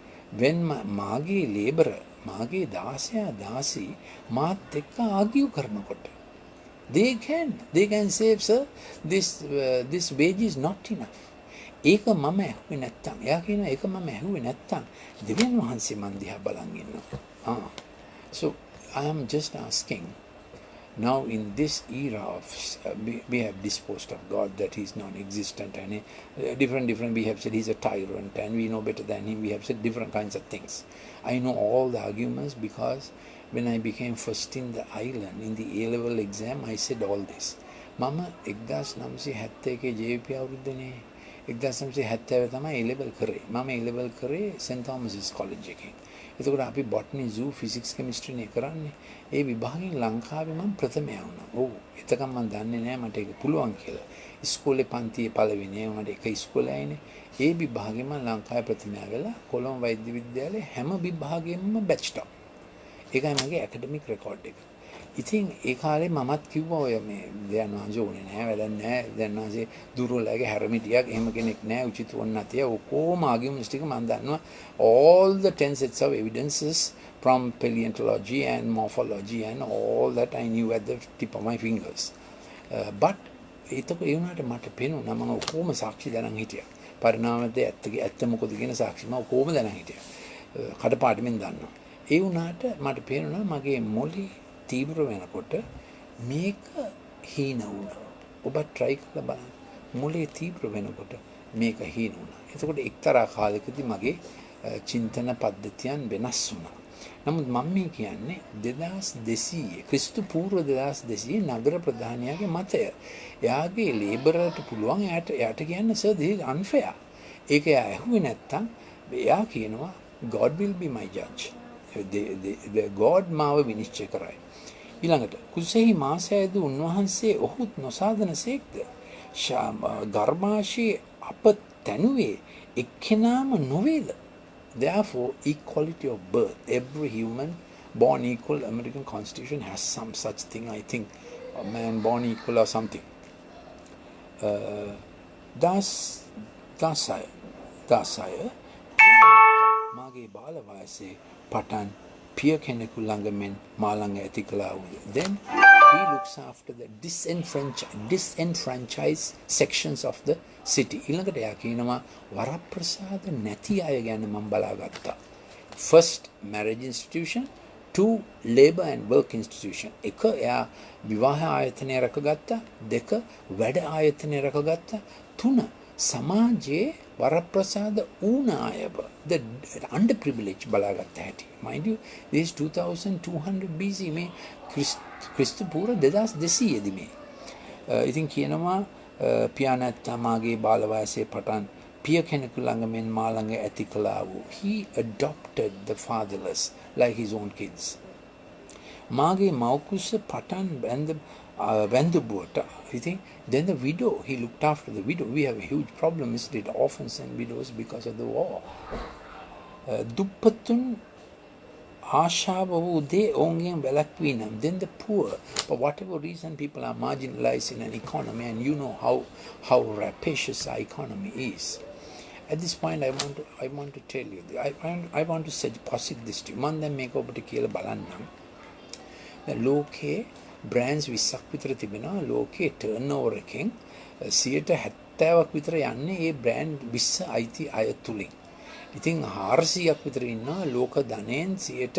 when mage laborer, mage dasya dasi, maat ekka argue karnakotta. They can say, sir, this wage is not enough. ඒක මම ඇහුවේ නැත්තම්. එයා කියනවා ඒක මම ඇහුවේ නැත්තම් දෙවියන් වහන්සේ මන් දිහා බලන් ඉන්නවා. So I am just asking, now in this era of we have disposed of God, that he is non-existent, and different we have said he's a tyrant and we know better than him. We have said different kinds of things. I know all the arguments because when I became first in the island in the A-level exam, I said all this. Mama 1971 JVP අවුරුද්දනේ 1970 තමයි A-level කරේ. මම A-level කරේ St. Thomas's College එකෙන්. එතකොට අපි botany, zoo, physics, chemistry නේ කරන්නේ. ඒ විභාගයෙන් ලංකාවේ මම ප්‍රථමයා වුණා. ඔව්. එතකම් මම දන්නේ නැහැ මට ඒක පුළුවන් කියලා. ඉස්කෝලේ පන්තියේ පළවෙනි මට එක ඉස්කෝලේයිනේ. ඒ විභාගෙම මම ලංකාවේ ප්‍රථමයා වෙලා කොළඹ වෛද්‍ය විද්‍යාලයේ හැම විභාගෙම batch top. ඒකයි මගේ ඇකඩමික් රෙකෝඩ් එක. ඉතින් ඒ කාලේ මමත් කිව්වා ඔය මේ දැන් වාංශ ඕනේ නැහැ වැඩක් නැහැ. දැන් වාංශේ දුර්වලගේ හැරමිටියක් එහෙම කෙනෙක් නැහැ. උචිත වුණ නැතිය ඔක්කොම ආගියුමන්ට්ස් ටික මම දන්නවා. all the 10 sets of evidences from paleontology and morphology and all that I knew at the tip of my fingers. But ඒක ඒ වුණාට මට පේනවා මම ඔක්කොම සාක්ෂි දැනන් හිටියා. පරිණාමයේ ඇත්ත මොකද කියන සාක්ෂි මම ඔක්කොම දැනන් හිටියා. කඩපාඩමින් දන්නවා. ඒ වුණාට මට පේනවා මගේ මොළේ තීව්‍ර වෙනකොට මේක හීන වුණා. ඔබ try කරලා බලන්න. මොළේ තීව්‍ර වෙනකොට මේක හීන වුණා. එතකොට එක්තරා කාලයකදී මගේ චින්තන පද්ධතියන් වෙනස් වුණා. නමුත් මම මේ කියන්නේ 2200 ක්‍රිස්තු පූර්ව 2200 නගර ප්‍රධානියාගේ මතය. එයාගේ ලේබරර්ට පුළුවන් එයාට කියන්න සර් this is unfair. ඒක එයා ඇහුවේ නැත්තම් එයා කියනවා God will be my judge. the God මාව විනිශ්චය කරයි. ඊළඟට කුසෙහි මාසයේදී උන්වහන්සේ ඔහුත් නොසාදනසේක්ද? ගර්භාෂයේ අප තැනුවේ එක්කෙනාම නොවේද? Therefore, equality of birth, every human born equal, American Constitution has some such thing, I think, a man born equal or something. දාසය මාගේ බාල වයසේ පටන් පිය කෙනෙකු ළඟ මෙන් මා ළඟ ඇති කළා වූ. Then he looks after the disenfranchised sections of the city. ඊළඟට එයා කියනවා වරප්‍රසාද නැති අය ගැන මම බලාගත්තා. First, marriage institution. 2, labor and work institution. එක එයා විවාහ ආයතනය රැකගත්තා. 2, වැඩ ආයතනය රැකගත්තා. 3, සමාජයේ වරප්‍රසාද වුණ අයව, the underprivileged බලාගත්ත හැටි. Mind you, this is 2200 BC මේ ක්‍රිස්තු පූර්ව 2200 දී මේ. ඉතින් කියනවා පියාණන් මාගේ බාල වයසේ පටන් පිය කෙනෙකු ළඟ මෙන් මා ළඟ ඇති කළා වූ. He adopted the fatherless like his own kids. මාගේ මව්කුස පටන් වැඳුබුවට. You think? Then the widow, he looked after the widow. We have a huge problem, isn't it? Orphans and widows because of the war. දුප්පතුන් ආශාව වූ දේ ඔවුන්ගෙන් වැළැක්වී නම්. Then the poor, for whatever reason people are marginalized in an economy, and you know how rapacious our economy is. At this point, I want to tell you, I want to posit this to you. මම දැන් මේක ඔබට කියලා බලන්නම්. ලෝකේ brands 20ක් විතර තිබෙනවා. ලෝකේ turnover එකෙන් 70%ක් විතර යන්නේ ඒ brand 20 අයිති අය තුලින්. ඉතින් 400ක් විතර ඉන්නවා ලෝක ධනයෙන් 90ක්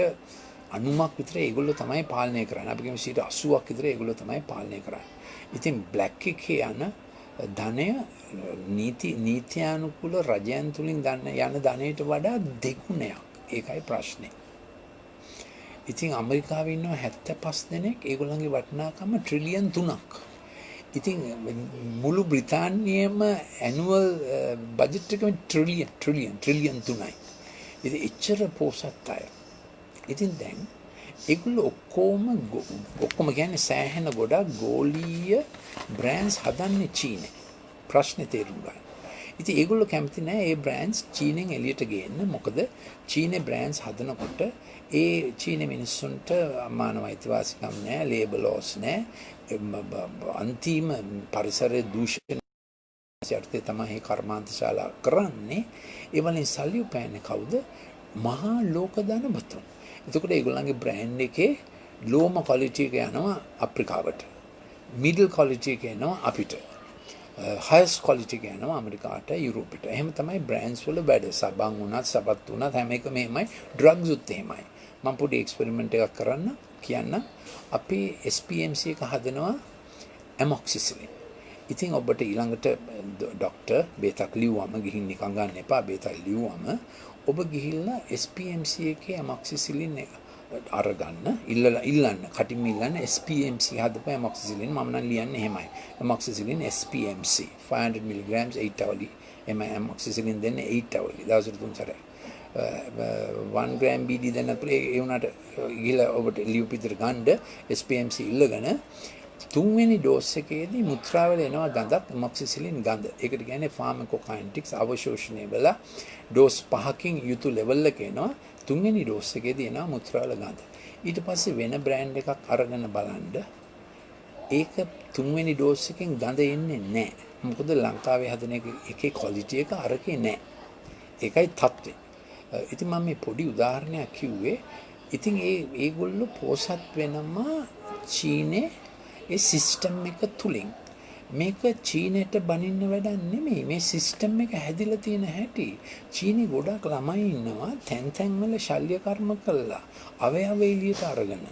විතර ඒගොල්ලෝ තමයි පාලනය කරන්නේ. අපි කියමු 80ක් විතර ඒගොල්ලෝ තමයි පාලනය කරන්නේ. ඉතින් black එකේ යන ධනය නීත්‍යානුකූල රජයන් තුලින් යන ධනයට වඩා දෙගුණයක්. ඒකයි ප්‍රශ්නේ. ඉතින් ඇමරිකාවේ ඉන්නවා 75 දෙනෙක්, ඒගොල්ලන්ගේ වටිනාකම ට්‍රිලියන් 3ක්. ඉතින් මුළු බ්‍රිතාන්‍යයේම ඇනුවල් බජට් එකම ට්‍රිලියන් 3යි. ඉතින් එච්චර පොසත් අය. ඉතින් දැන් ඒගොල්ලෝ ඔක්කොම කියන්නේ සෑහෙන ගොඩක් ගෝලීය බ්‍රෑන්ඩ්ස් හදන්නේ චීනේ. ප්‍රශ්නේ තේරුම් ගන්න. ඉතින් ඒගොල්ලෝ කැමති නැහැ ඒ බ්‍රෑන්ඩ්ස් චීනෙන් එළියට ගේන්න. මොකද චීනේ බ්‍රෑන්ඩ්ස් හදනකොට ඒ චීනේ මිනිස්සුන්ට මානව අයිතිවාසිකම් නැහැ, ලේබර් ලෝස් නැහැ, අන්තිම පරිසර දූෂණ යටතේ තමයි කර්මාන්තශාලා කරන්නේ. ඒ වලින් සල්ලි උපයන්නේ කවුද? මහා ලෝක ධනවතුන්. එතකොට ඒගොල්ලන්ගේ බ්‍රෑන්ඩ් එකේ ලෝම ක්වොලිටි එක යනවා අප්‍රිකාවට, මිඩල් ක්වොලිටි එක යනවා අපිට, highest quality එක යනවා ඇමරිකාට, යුරෝපෙට. එහෙම තමයි බ්‍රෑන්ඩ්ස් වල වැඩ. සබන් උනත් සබත් උනත් හැම එකම එහෙමයි. ඩ්‍රග්ස් උත් එහෙමයි. මම පොඩි එක්ස්පෙරිමන්ට් එකක් කියන්න. අපි SPMC එක හදනවා amoxicillin. ඉතින් ඔබට ඊළඟට ડોක්ටර් බේතක් ලිව්වම ගිහින් නිකන් ගන්න එපා. බේතක් ලිව්වම ඔබ ගිහිල්ලා SPMC එකේ amoxicillin අරගන්න ඉල්ලන්න කටින්ම ඉල්ලන්න SPMC හදපු amoxicillin. මම නම් ලියන්නේ එහෙමයි. amoxicillin SPMC 500 mg 8 hourly. එමය amoxicillin දෙන්නේ 8 hourly. දවසට 3 සැරයක්. 1 gram BD දෙන්නත් ඒ උනාට ගිහලා ඔබට ලියුපිතර ගන්න SPMC ඉල්ලගෙන තුන්වෙනි ඩෝස් එකේදී මුත්‍රාවල එනවා ගඳක්, amoxicillin ගඳ. ඒකට කියන්නේ pharmacokinetics අවශෝෂණය වෙලා ඩෝස් 5කින් යුතු ලෙවල් එක එනවා. තුන්වෙනි ඩෝස් එකේදී එනවා මුත්‍රාවල ගඳ. ඊට පස්සේ වෙන බ්‍රෑන්ඩ් එකක් අරගෙන බලන්න. ඒක තුන්වෙනි ඩෝස් එකෙන් ගඳ එන්නේ නැහැ. මොකද ලංකාවේ හදන එකේ ක්වොලිටි එක අරකේ නැහැ. ඒකයි තත්ත්වය. ඉතින් මම මේ පොඩි උදාහරණයක් කිව්වේ. ඉතින් ඒගොල්ලෝ පෝසත් වෙනම චීනේ ඒ සිස්ටම් එක තුලින්. මේක චීනෙට බනින්න වැඩක් නෙමෙයි. මේ සිස්ටම් එක හැදිලා තියෙන හැටි. චීනේ ගොඩක් ළමයි ඉන්නවා තැන් වල ශල්‍ය කර්ම කළා. අවයව එළියට අරගෙන.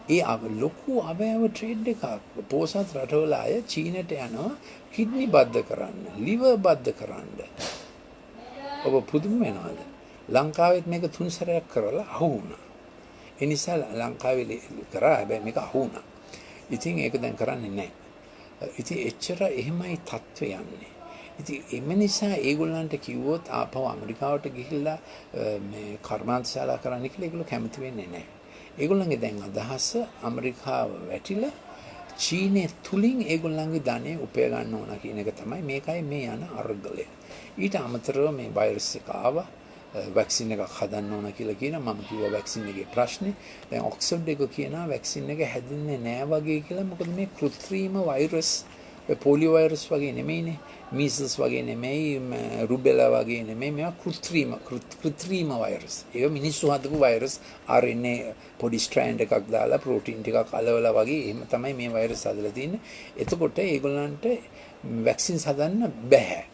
ඒ ලොකු අවයව ට්‍රේඩ් එකක්. පෝසත් රටවල අය චීනෙට යනවා කිඩ්නි බද්ධ කරන්න, liver බද්ධ කරන්න. ඔබ පුදුම වෙනවද? ලංකාවෙත් මේක 3 සැරයක් කරලා අහු වුණා. ඒ නිසා ලංකාවේ කරා හැබැයි මේක අහු වුණා. ඉතින් ඒක දැන් කරන්නේ නැහැ. ඉතින් එච්චර එහෙමයි තත්ත්වය යන්නේ. ඉතින් එම නිසා ඒගොල්ලන්ට කිව්වොත් ආපහු ඇමරිකාවට ගිහිල්ලා මේ කර්මාන්තශාලා කරන්න කියලා ඒගොල්ලෝ කැමති වෙන්නේ නැහැ. ඒගොල්ලන්ගේ දැන් අදහස ඇමරිකාව වැටිලා චීනේ තුලින් ඒගොල්ලන්ගේ ධනෙ උපය ගන්න ඕන කියන එක තමයි. මේකයි මේ යන අර්ගලය. ඊට අමතරව මේ වෛරස් එක ආවා. වැක්සින් එකක් හදන්න ඕන කියලා කියනවා. මම කිව්වා වැක්සින් එකේ ප්‍රශ්නේ. දැන් ඔක්ස්ෆර්ඩ් එක කියනවා වැක්සින් එක හැදෙන්නේ නෑ වගේ කියලා. මොකද මේ කෘත්‍රිම වෛරස් පොලියෝ වෛරස් වගේ නෙමෙයිනේ. මීසල්ස් වගේ නෙමෙයි, රුබෙලා වගේ නෙමෙයි. මේවා කෘත්‍රිම වෛරස්. ඒක මිනිස්සු හදපු වෛරස් RNA පොඩි ස්ට්‍රෑන්ඩ් එකක් දාලා ප්‍රෝටීන් ටිකක් අලවලා වගේ එහෙම තමයි මේ වෛරස් හදලා තියෙන්නේ. එතකොට ඒගොල්ලන්ට වැක්සින් හදන්න බෑ.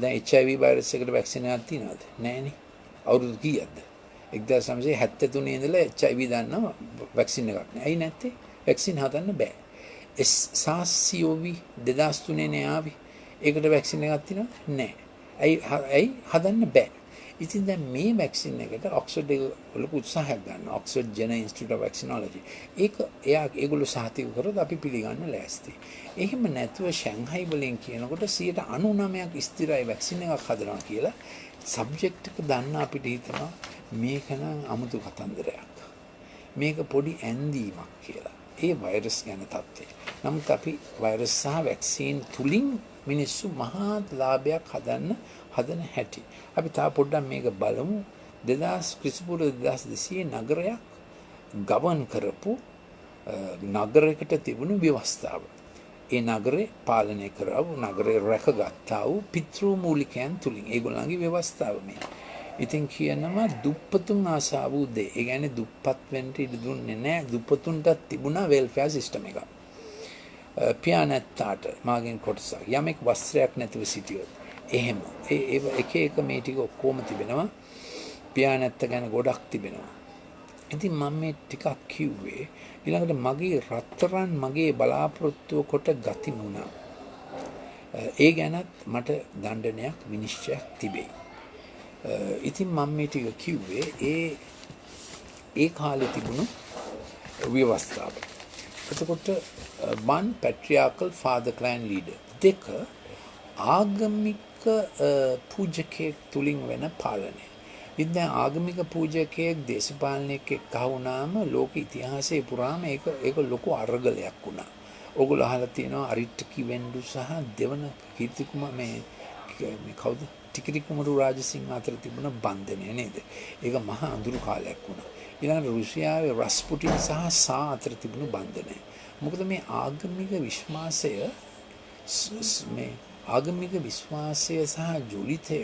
දැන් HIV වෛරස් එකට වැක්සින් එකක් තියෙනවද? නෑනේ. අවුරුදු කීයක්ද? 1973 ඉඳලා HIV දාන්න වැක්සින් එකක් නෑ. ඇයි නැත්තේ? වැක්සින් හදන්න බෑ. SARS CoV 2003 නේ ආවේ. ඒකට වැක්සින් එකක් තියෙනවද? නෑ. ඇයි හදන්න බෑ. ඉතින් දැන් මේ වැක්සින් එකට ඔක්ස්ෆර්ඩ් එක ලොකු උත්සාහයක් ගන්නවා. Oxford General Institute of Vaccinology. ඒගොල්ලෝ සහතික කරොත් අපි පිළිගන්න ලෑස්ති. එහෙම නැතුව ෂැන්හයි වලින් කියනකොට 99% ස්ථිරයි වැක්සින් එකක් හදනවා කියලා සබ්ජෙක්ට් එක දන්න අපිට හිතනවා මේක නම් අමුතු කතන්දරයක්. මේක පොඩි ඇන්දීමක් කියලා. ඒ වෛරස් ගැන තත්ත්වය. නමුත් අපි වෛරස් සහ වැක්සින් තුලින් මිනිස්සු මහා ලාභයක් හදන හැටි. අපි තා පොඩ්ඩක් මේක බලමු. 2200 නගරයක් ගවන් කරපු නගරයකට තිබුණු ව්‍යවස්ථාව. ඒ නගරේ පාලනය කරව නගරේ රැකගත්තා වූ පිතෘ මූලිකයන් තුලින් ඒගොල්ලන්ගේ ව්‍යවස්ථාව මේ. ඉතින් කියනවා දුප්පතුන් ආසා වූ දේ. ඒ කියන්නේ දුප්පත් වෙන්න ඉඩ දුන්නේ නැහැ. දුප්පතුන්ට තිබුණා වෙල්ෆෙයාර් සිස්ටම් එකක්. පියානැත්තාට මාගෙන් කොටසක් යමෙක් වස්ත්‍රයක් නැතිව සිටියොත් එහෙම ඒ එක මේ ටික ඔක්කොම තිබෙනවා. පියානැත්ත ගැන ගොඩක් තිබෙනවා. ඉතින් මම මේ ටිකක් කිව්වේ ඊළඟට මගේ රත්තරන් මගේ බලාපොරොත්තුව කොට ගතිමුණා. ඒ ගැනත් මට දණ්ඩනයක් විනිශ්චයක් තිබේ. ඉතින් මම මේ ටික කිව්වේ ඒ කාලේ තිබුණු ව්‍යවස්ථාව. එතකොට one patriarchal father clan leader. දෙක ආගමික පූජකයෙක් තුලින් වෙන පාලනය. ඉතින් ආගමික පූජකයෙක් දේශපාලනයෙක් එක්ක වුණාම ලෝක ඉතිහාසයේ පුරාම ඒක ලොකු අරගලයක් වුණා. ඕගොල්ලෝ අහලා තියෙනවා අරිට්ටකි වෙන්ඩු සහ දෙවන කීර්තිකුම මේ කවුද? ටිකිරි කුමරු රාජසිංහ අතර තිබුණ බන්ධනය නේද? ඒක මහා අඳුරු කාලයක් වුණා. ඊළඟට රුසියාවේ රස්පුටින් සහ සා අතර තිබුණු බන්ධනය. මොකද මේ ආගමික විශ්වාසය සහ ජොලිතය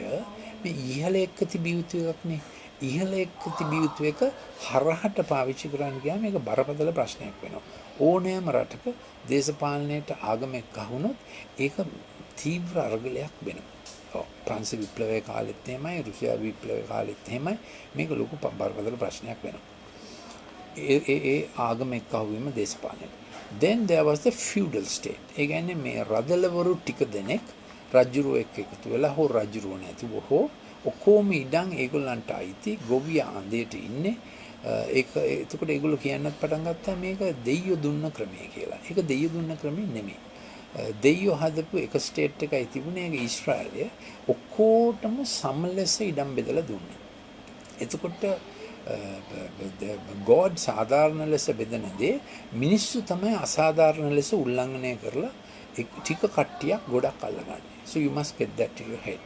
මේ ඉහළ එක්ක තිබිය යුතු එකක් නේ. ඉහළ එක්ක තිබිය යුතු එක හරහට පාවිච්චි කරන්න ගියාම මේක බරපතල ප්‍රශ්නයක් වෙනවා. ඕනෑම රටක දේශපාලනයට ආගම එක්ක වුණොත් ඒක තීව්‍ර අරගලයක් වෙනවා. ප්‍රංශ විප්ලවයේ කාලෙත් එහෙමයි, රුසියානු විප්ලවයේ කාලෙත් එහෙමයි. මේක ලොකු බරපතල ප්‍රශ්නයක් වෙනවා. ඒ ආගම එක්ක වීම දේශපාලනයට. Then there was the feudal state. ඒ කියන්නේ මේ රදලවරු ටික දෙනෙක් රජුරුව එක්ක එකතු වෙලා හෝ රජුරුව නැතුව හෝ ඔක්කොම ඉඩම් ඒගොල්ලන්ට අයිති ගොවියා අඳේට ඉන්නේ. එතකොට ඒගොල්ලෝ කියන්නත් පටන් ගත්තා මේක දෙයියෝ දුන්න ක්‍රමය කියලා. ඒක දෙයියෝ දුන්න ක්‍රමය නෙමෙයි. දෙයියෝ හදපු එක ස්ටේට් එකයි තිබුණේ. ඒක ඊශ්‍රායලය. ඔක්කොටම සම ලෙස ඉඩම් බෙදලා දුන්නා. එතකොට God සාධාරණ ලෙස බෙදන දේ මිනිස්සු තමයි අසාධාරණ ලෙස උල්ලංඝනය කරලා ටික කට්ටියක් ගොඩක් අල්ලගන්නේ. So you must get that to your head.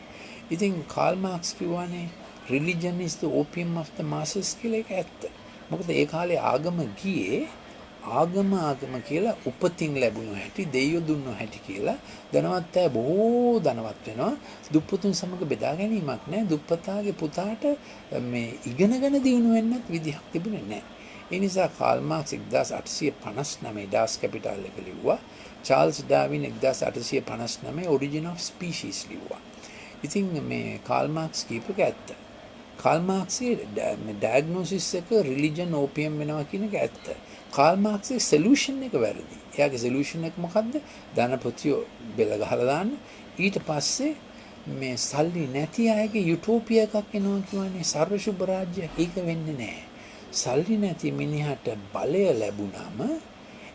ඉතින් කාල් මාක්ස් කිව්වානේ religion is the opium of the masses කියලා. ඒක ඇත්ත. මොකද ඒ කාලේ ආගම ගියේ ආගම කියලා උපතින් ලැබුණු හැටි දෙයියෝ දුන්නු හැටි කියලා ධනවත් අය බොහෝ ධනවත් වෙනවා. දුප්පතුන් සමග බෙදා ගැනීමක් නැහැ. දුප්පතාගේ පුතාට මේ ඉගෙනගෙන දිනු වෙන්නත් විදිහක් තිබුණේ නැහැ. ඒ නිසා කාල් මාක්ස් 1859 ඩාස් කැපිටල් එක ලිව්වා. චාල්ස් ඩාවින් 1859 ඔරිජින් ඔෆ් ස්පීෂීස් ලිව්වා. ඉතින් මේ කාල් මාක්ස් කියපේක ඇත්ත. කාල් මාක්ස්ගේ ඩයග්නොසිස් එක රිලිජන් ඕපියම් වෙනවා කියන එක ඇත්ත. කාල් මාක්ස්ගේ සොලියුෂන් එක වැරදි. එයාගේ සොලියුෂන් එක මොකද්ද? ධනපතියෝ බෙල ගහලා දාන්න. ඊට පස්සේ මේ සල්ලි නැති අයගේ යුටෝපියා එකක් එනවා කියන්නේ සර්ව ශුභ රාජ්‍ය. ඒක වෙන්නේ නැහැ. සල්ලි නැති මිනිහට බලය ලැබුණාම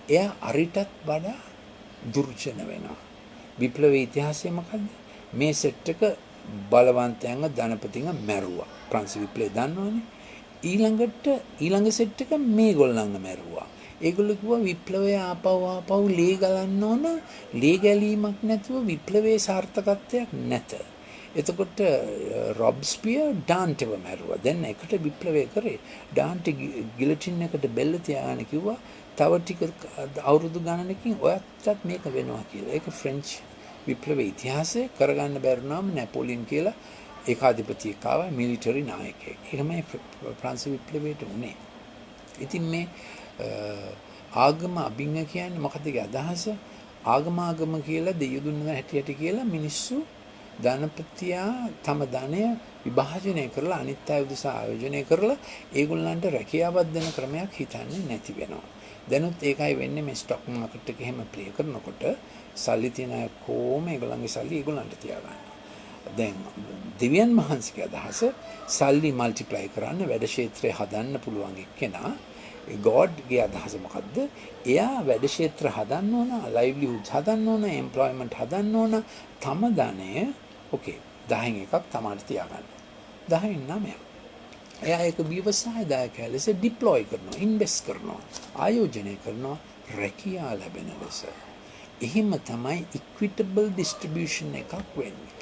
එයා අරිටත් වඩා දුර්ජන වෙනවා. විප්ලවීය ඉතිහාසය මොකද්ද? මේ සෙට් එක බලවන්තයන්ව ධනපතින්ව මැරුවා. ප්‍රංශ විප්ලවය දන්නවනේ. ඊළඟ සෙට් එක මේගොල්ලන්ව මැරුවා. ඒගොල්ලෝ කිව්වා විප්ලවය ආපහු ලේ ගලන්න ඕන. ලේ ගැලීමක් නැතුව විප්ලවයේ සාර්ථකත්වයක් නැත. එතකොට රොබ්ස්පියර් ඩාන්ටව මැරුවා. දැන් එකට විප්ලවය කරේ. ඩාන්ට ගිලටින් එකට බෙල්ල තියාගෙන කිව්වා තව ටික අවුරුදු ගණනකින් ඔයත්ටත් මේක වෙනවා කියලා. ඒක ෆ්‍රෙන්ච් විප්ලව ඉතිහාසය කරගන්න බැරුණාම නැපෝලියන් කියලා ඒකාධිපතියෙක් ආවා මිලිටරි නායකයෙක්. ඒකමයි ප්‍රංශ විප්ලවයට උනේ. ඉතින් මේ ආගම අභිංග කියන්නේ මොකද ඒකේ අදහස? ආගම කියලා දෙවියන් දුන්න හැටියට කියලා මිනිස්සු ධනපතියා තම ධනය විභාජනය කරලා අනිත් අය උදෙසා ආයෝජනය කරලා ඒගොල්ලන්ට රැකියාවක් දෙන ක්‍රමයක් හිතන්නේ නැති වෙනවා. දැනුත් ඒකයි වෙන්නේ මේ ස්ටොක් මාකට් එක එහෙම ප්ලේ කරනකොට සල්ලි තියන අය කොහොම ඒගොල්ලන්ගේ සල්ලි ඒගොල්ලන්ට තියාගන්නවා. දැන් දෙවියන් වහන්සේගේ අදහස සල්ලි මල්ටිප්ලයි කරන්න වැඩ ක්ෂේත්‍රය හදන්න පුළුවන් එක්කෙනා ගෝඩ්ගේ අදහස මොකද්ද? එයා වැඩ ක්ෂේත්‍ර හදන්න ඕන, ලයිව්ලිහුඩ්ස් හදන්න ඕන, එම්ප්ලොයිමන්ට් හදන්න ඕන. තම ධනය ඕකේ 10න් එකක් තමයි තියාගන්න. 10න් 9ක්. එයා ඒක ව්‍යවසායදායකයා ලෙස ඩිප්ලොයි කරනවා, ඉන්වෙස්ට් කරනවා, ආයෝජනය කරනවා රැකියාව ලැබෙන ලෙස. එහෙම තමයි ඉක්විටබල් ඩිස්ට්‍රිබියුෂන් එකක් වෙන්නේ.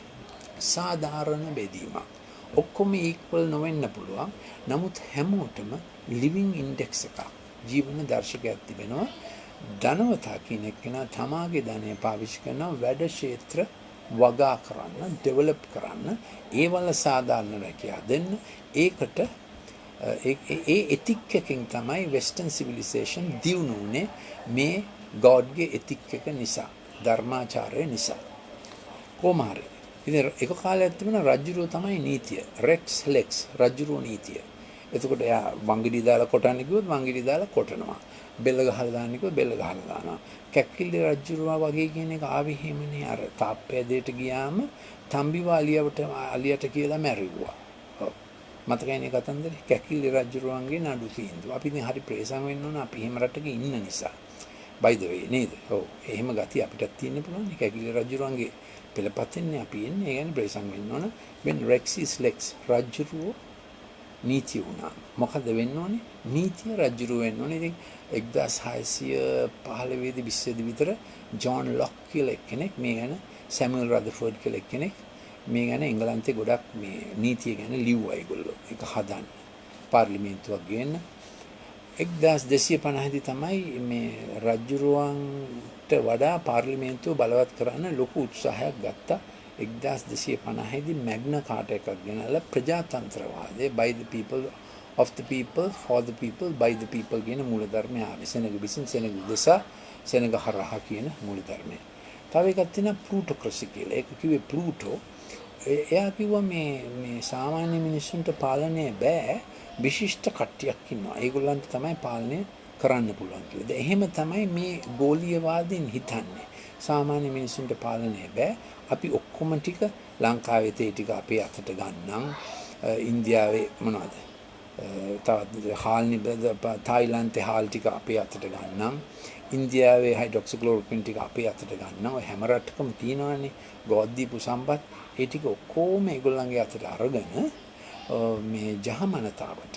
සාධාරණ බෙදීමක්. ඔක්කොම ඉක්වල් නොවෙන්න පුළුවන්. නමුත් හැමෝටම ලිවිං ඉන්ඩෙක්ස් එකක්, ජීවන දර්ශකයක් තිබෙනවා. ධනවතා කෙනෙක් කෙනා තමාගේ ධනය පාවිච්චි කරනවා වැඩ ක්ෂේත්‍ර වගා කරන්න, ඩෙවලොප් කරන්න, ඒවල සාධාරණ රැකියාව දෙන්න. ඒකට ඒ එතික් එකකින් තමයි වෙස්ටර්න් සිවිලිසේෂන් දියුණු වුණේ මේ ගෝඩ්ගේ එතික් එක නිසා, ධර්මාචාරය නිසා. කොහොම හරි ඉතින් එක කාලයක් තිබුණා රජුරෝ තමයි නීතිය. රෙක්ස් ලෙක්ස් රජුරෝ නීතිය. එතකොට එයා වංගිඩි දාලා කොටන්න කිව්වොත් වංගිඩි දාලා කොටනවා. බෙල්ල ගහලා දාන්න කිව්වොත් බෙල්ල ගහලා දානවා. කැක්කිලි රජුරෝ වගේ කියන එක ආවේ හිමනේ අර තාප්පය දෙයට ගියාම තම්බිවාලියට අලියට කියලා මැරුවා. ඔව්. මතකයිනේ කතන්දරේ කැක්කිලි රජුරුවන්ගේ නඩු තීන්දුව. අපි ඉතින් හරි ප්‍රේසම් වෙන්න ඕන අපි එහෙම රටක ඉන්න නිසා. by the way නේද? ඔව්. එහෙම ගතිය අපිටත් තියෙන්න පුළුවන්. කැක්කිලි රජුරුවන්ගේ පෙළපතෙන්නේ අපි ඉන්නේ. ඒ කියන්නේ ප්‍රේසම් වෙන්න ඕන. when rex is lex රජුරුව නීතිය වුණා. මොකද වෙන්න ඕනේ? නීතිය රජුරුව වෙන්න ඕනේ. ඉතින් 1615 දී 20 දී විතර ජෝන් ලොක් කියලා එක්කෙනෙක් මේ ගැන සැමුවෙල් රදර්ෆෝඩ් කියලා එක්කෙනෙක් මේ ගැන එංගලන්තේ ගොඩක් මේ නීතිය ගැන ලිව්වා ඒගොල්ලෝ. ඒක හදන්න. පාර්ලිමේන්තුවක් ගේන්න. 1250 දී තමයි මේ රජුරුවන්ට වඩා පාර්ලිමේන්තුව බලවත් කරන්න ලොකු උත්සාහයක් ගත්තා. 1250 දී මැග්නා කාටා එකක් ගෙනල්ලා ප්‍රජාතන්ත්‍රවාදය by the people of the people for the people by the people කියන මූලධර්මය ආවේ. සෙනග විසින් සෙනග උදෙසා සෙනග හරහා කියන මූලධර්මය. තව එකක් තියෙනවා ප්ලූටෝක්‍රසි කියලා. ඒක කිව්වේ ප්ලූටෝ. එයා කිව්වා මේ සාමාන්‍ය මිනිස්සුන්ට පාලනය බෑ. විශිෂ්ට කට්ටියක් ඉන්නවා. ඒගොල්ලන්ට තමයි පාලනය කරන්න පුළුවන් කියලා. එහෙම තමයි මේ ගෝලීයවාදීන් හිතන්නේ. සාමාන්‍ය මිනිස්සුන්ට පාලනය බෑ. අපි ඔක්කොම ටික ලංකාවේ තේ ටික අපේ අතට ගන්නම්. ඉන්දියාවේ මොනවද? තවත් තායිලන්තේ හාල් ටික අපේ අතට ගන්නම්. ඉන්දියාවේ හයිඩ්‍රොක්සික්ලෝරොක්වින් ටික අපේ අතට ගන්නවා. ඔය හැම රටකම තියෙනවානේ ගෝත් දීපු සම්පත්. ඒ ටික ඔක්කොම ඒගොල්ලන්ගේ අතට අරගෙන මේ ජහමනතාවට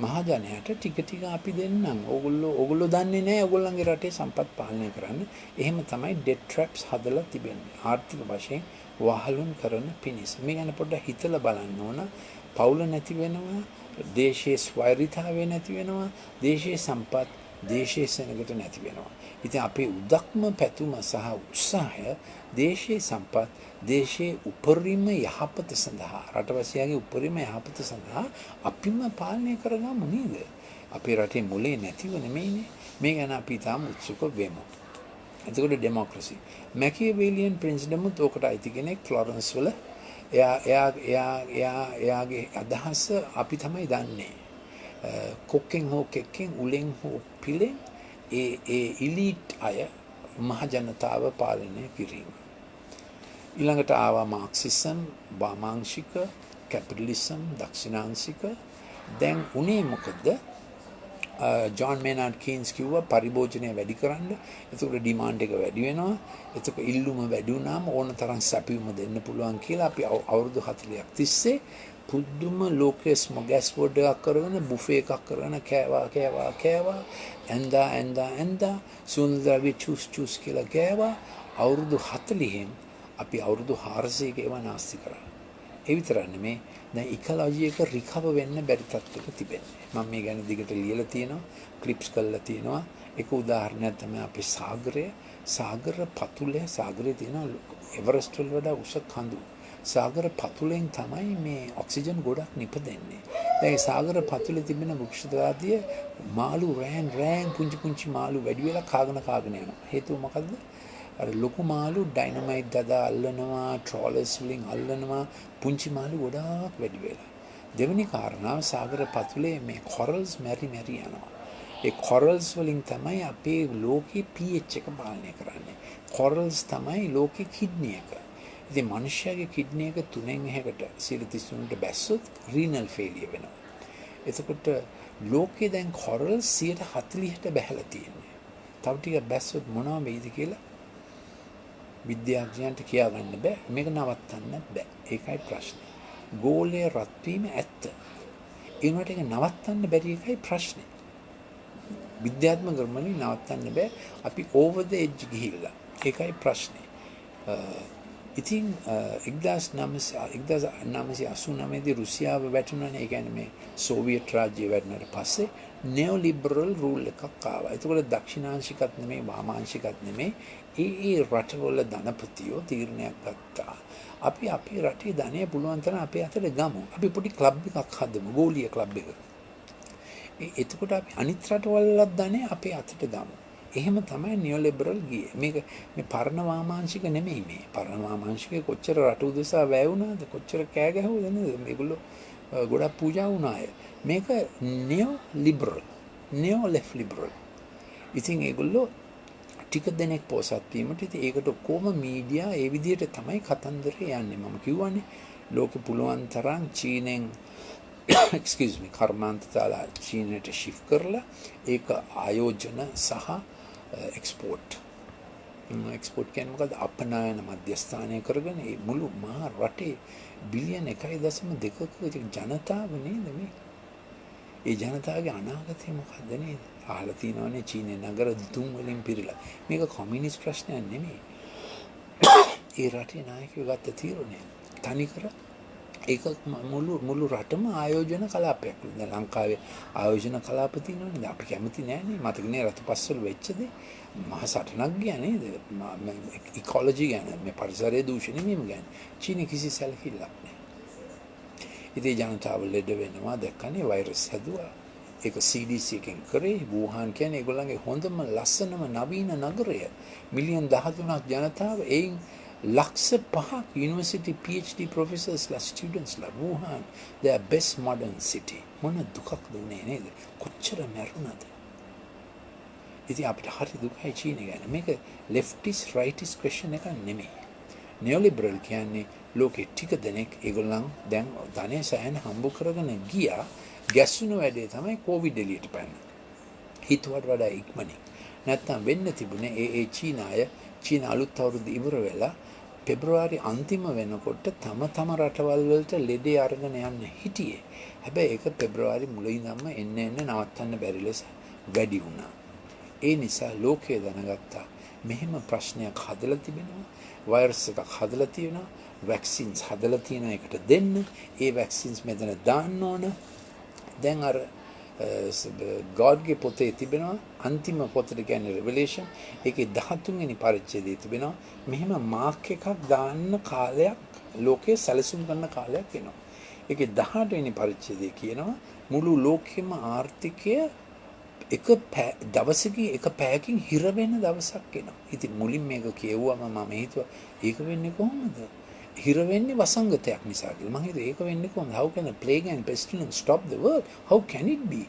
මහජනයාට ටික ටික අපි දෙන්නම්. ඕගොල්ලෝ දන්නේ නැහැ ඕගොල්ලන්ගේ රටේ සම්පත් පාලනය කරන්න. එහෙම තමයි ඩෙට් ට්‍රැප්ස් හදලා තිබෙන්නේ. ආර්ථික වශයෙන් වහලුන් කරන පිණිස. මේ ගැන පොඩ්ඩක් හිතලා බලන්න ඕන. පවුල නැති වෙනවා, දේශයේ ස්වෛරීතාවය නැති වෙනවා, දේශයේ සම්පත් දේශයේ සෙනගට නැති වෙනවා. ඉතින් අපේ උදක්ම පැතුම සහ උත්සාහය දේශයේ සම්පත් දේශයේ උපරිම යහපත සඳහා, රටවැසියාගේ උපරිම යහපත සඳහා අපිම පාලනය කරගමු නේද? අපේ රටේ මුලේ නැතිව නෙමෙයිනේ. මේ ගැන අපි තාම උත්සුක වෙමු. එතකොට ඩෙමොක්‍රසි. මැකියවෙලියන් ප්‍රින්සිපල්මුත් ඔකට අයිති කෙනෙක් ෆ්ලොරන්ස් වල. එයාගේ අදහස අපි තමයි දන්නේ. කොක්කෙන් හෝ කෙක්කෙන් උලෙන් හෝ පිලෙන් ඒ ඉලීට් අය මහ ජනතාව පාලනය කිරීම. ඊළඟට ආවා මාක්සිසම්, වාමාංශික, කැපිටලිසම්, දක්ෂිණාංශික. දැන් උනේ මොකද? ජොන් මේනාඩ් කීන්ස් කිව්වා පරිභෝජනය වැඩි කරන්න. එතකොට ඩිමාන්ඩ් එක වැඩි වෙනවා. එතකොට ඉල්ලුම වැඩි වුණාම ඕන තරම් සැපයුම දෙන්න පුළුවන් කියලා අපි අවුරුදු 40ක් තිස්සේ පුදුම ලෝකයේ ස්මොගැස්පෝඩ් එකක් කරගෙන බුෆේ එකක් කරගෙන කෑවා ඇඳා සුන්දරවි චූස් කියලා කෑවා. අවුරුදු 40න් අපි අවුරුදු 400ක ඒවා නාස්ති කරා. ඒ විතරක් නෙමේ දැන් ඉකොලොජි එක රිකවර් වෙන්න බැරි තත්ත්වයක තිබෙන්නේ. මම මේ ගැන දිගට ලියලා තියෙනවා, ක්ලිප්ස් කරලා තියෙනවා. එක උදාහරණයක් තමයි අපේ සාගර පතුලේ සාගරේ තියෙන එවරස්ට් වල වඩා උස කඳු. සාගර පතුලෙන් තමයි මේ ඔක්සිජන් ගොඩක් නිපදෙන්නේ. දැන් සාගර පතුලේ තිබෙන වෘක්ෂජාතිය මාළු රෑන් පුංචි මාළු වැඩි වෙලා කාගෙන යනවා. හේතුව මොකද්ද? අර ලොකු මාළු ඩයිනමයිට් දදා අල්ලනවා, ට්‍රෝලර්ස් වලින් අල්ලනවා, පුංචි මාළු ගොඩාක් වැඩි වෙලා. දෙවෙනි කාරණාව සාගර පතුලේ මේ කොරල්ස් මැරි යනවා. ඒ කොරල්ස් වලින් තමයි අපේ ලෝකේ pH එක පාලනය කරන්නේ. කොරල්ස් තමයි ලෝකේ කිඩ්නි එක. ඉතින් මනුෂ්‍යයාගේ කිඩ්නි එක 3න් 1කට 33ට බැස්සොත් රීනල් ෆේලියර් වෙනවා. එතකොට ලෝකේ දැන් කොරල්ස් 40ට බැහැලා තියෙන්නේ. තව ටිකක් බැස්සොත් මොනවා වෙයිද කියලා විද්‍යාඥයන්ට කියා ගන්න බෑ. මේක නවත්තන්න බෑ. ඒකයි ප්‍රශ්නේ. ගෝලයේ රත් වීම ඇත්ත. ඒකට ඒක නවත්තන්න බැරි එකයි ප්‍රශ්නේ. විද්‍යාත්මක ක්‍රමවලින් නවත්තන්න බෑ. අපි ඕවර් ද එජ් ගිහිල්ලා. ඒකයි ප්‍රශ්නේ. ඉතින් 1989 දී රුසියාව වැටුණානේ. ඒ කියන්නේ මේ සෝවියට් රාජ්‍යය වැටුණාට පස්සේ නියෝ ලිබරල් රූල් එකක් ආවා. ඒකවල දක්ෂිණාංශිකත් නෙමෙයි වාමාංශිකත් නෙමෙයි. ඒ රටවල ධනපතියෝ තීරණයක් ගත්තා. අපි අපේ රටේ ධනය පුළුවන් තරම් අපේ අතට ගමු. අපි පොඩි ක්ලබ් එකක් හදමු. ගෝලීය ක්ලබ් එක. එතකොට අපි අනිත් රටවලත් ධනය අපේ අතට ගමු. එහෙම තමයි නියෝලිබරල් ගියේ. මේක මේ පරණ වාමාංශික නෙමෙයි මේ. පරණ වාමාංශිකේ කොච්චර රට උදෙසා වැය වුණාද? කොච්චර කෑ ගැහුවද නේද? මේගොල්ලෝ ගොඩක් පූජා වුණා අය. මේක නියෝලිබරල්. නියෝ ලෙෆ්ට් ලිබරල්. ඉතින් ඒගොල්ලෝ ටික දෙනෙක් පොසත් වීමට ඉතින් ඒකට කොහොම මීඩියා ඒ විදිහට තමයි කතන්දරේ යන්නේ. මම කියවනේ ලෝකෙ පුළුවන් තරම් චීනෙන් excuse me කර්මාන්ත දාලා චීනයට shift කරලා ඒක ආයෝජන සහ එක්ස්පෝර්ට් කියන්නේ මොකද? අපනයන මධ්‍යස්ථානය කරගෙන මේ මුළු මහා රටේ බිලියන 1.2ක ජනතාව නේද මේ? ඒ ජනතාවගේ අනාගතය මොකද්ද නේද? අහලා තියෙනවනේ චීනේ නගර දුම් වලින් පිරීලා. මේක කොමියුනිස්ට් ප්‍රශ්නයක් නෙමෙයි. ඒ රටේ නායකයෝ ගත්ත තීරණය. තනිකර ඒක මුළු රටම ආයෝජන කලාපයක්. දැන් ලංකාවේ ආයෝජන කලාප තියෙනවනේ. අපි කැමති නෑනේ. මතකනේ රතුපස්වල වෙච්ච දේ. මහා සටනක් ගියා නේද? ඉකොලොජි ගැන, මේ පරිසරයේ දූෂණය වීම ගැන. චීනේ කිසි සැලකිල්ලක් නෑ. ඉතින් ජනතාව ලෙඩ වෙනවා දැක්කනේ වෛරස් හැදුවා. ඒක CDC එකෙන් කරේ. වුහාන් කියන්නේ ඒගොල්ලන්ගේ හොඳම ලස්සනම නවීන නගරය. මිලියන් 13ක් ජනතාව එයින් ලක්ෂ 5ක් යුනිවර්සිටි PhD professorsලා ස්ටුඩන්ට්ස්ලා Wuhan their best modern city. මොන දුකක්ද උනේ නේද? කොච්චර මැරුණාද? ඉතින් අපිට හරි දුකයි චීනේ ගැන. මේක leftist rightist question එකක් නෙමෙයි. neoliberal කියන්නේ ලෝකෙ ටික දෙනෙක් ඒගොල්ලන් දැන් ධනෙ සෑහෙන හම්බ කරගෙන ගියා. ගැස්සුණු වැඩේ තමයි කොවිඩ් එළියට පැන්න. හිතුවට වඩා ඉක්මනින්. නැත්තම් වෙන්න තිබුණේ ඒ චීන අලුත් අවුරුද්ද ඉවර වෙලා පෙබරවාරි අන්තිම වෙනකොට තම රටවල් වලට ලෙඩේ අරගෙන යන්න හිටියේ. හැබැයි ඒක පෙබරවාරි මුල ඉඳන්ම එන්න නවත්තන්න බැරි ලෙස වැඩි වුණා. ඒ නිසා ලෝකය දැනගත්තා මෙහෙම ප්‍රශ්නයක් හදලා තිබෙනවා. වෛරස් එකක් හදලා තියෙනවා. වැක්සින්ස් හදලා තියෙන එකට දෙන්න. ඒ වැක්සින්ස් මෙතන දාන්න ඕන. දැන් අර ගෝඩ්ගේ පොතේ තිබෙනවා අන්තිම පොතට කියන්නේ Revelation. ඒකේ 13 වෙනි පරිච්ඡේදයේ තිබෙනවා මෙහෙම මාක් එකක් දාන්න කාලයක් ලෝකේ සැලසුම් කරන කාලයක් එනවා. ඒකේ 18 වෙනි පරිච්ඡේදයේ කියනවා මුළු ලෝකෙම ආර්ථිකය එක දවසකින් එක පැයකින් හිර වෙන දවසක් එනවා. ඉතින් මුලින් මේක කියවුවම මම හිතුවා ඒක වෙන්නේ කොහොමද? හිර වෙන්නේ වසංගතයක් නිසා කියලා. මම හිතුවා ඒක වෙන්නේ කොහොමද? How can a plague and pestilence stop the world? How can it be?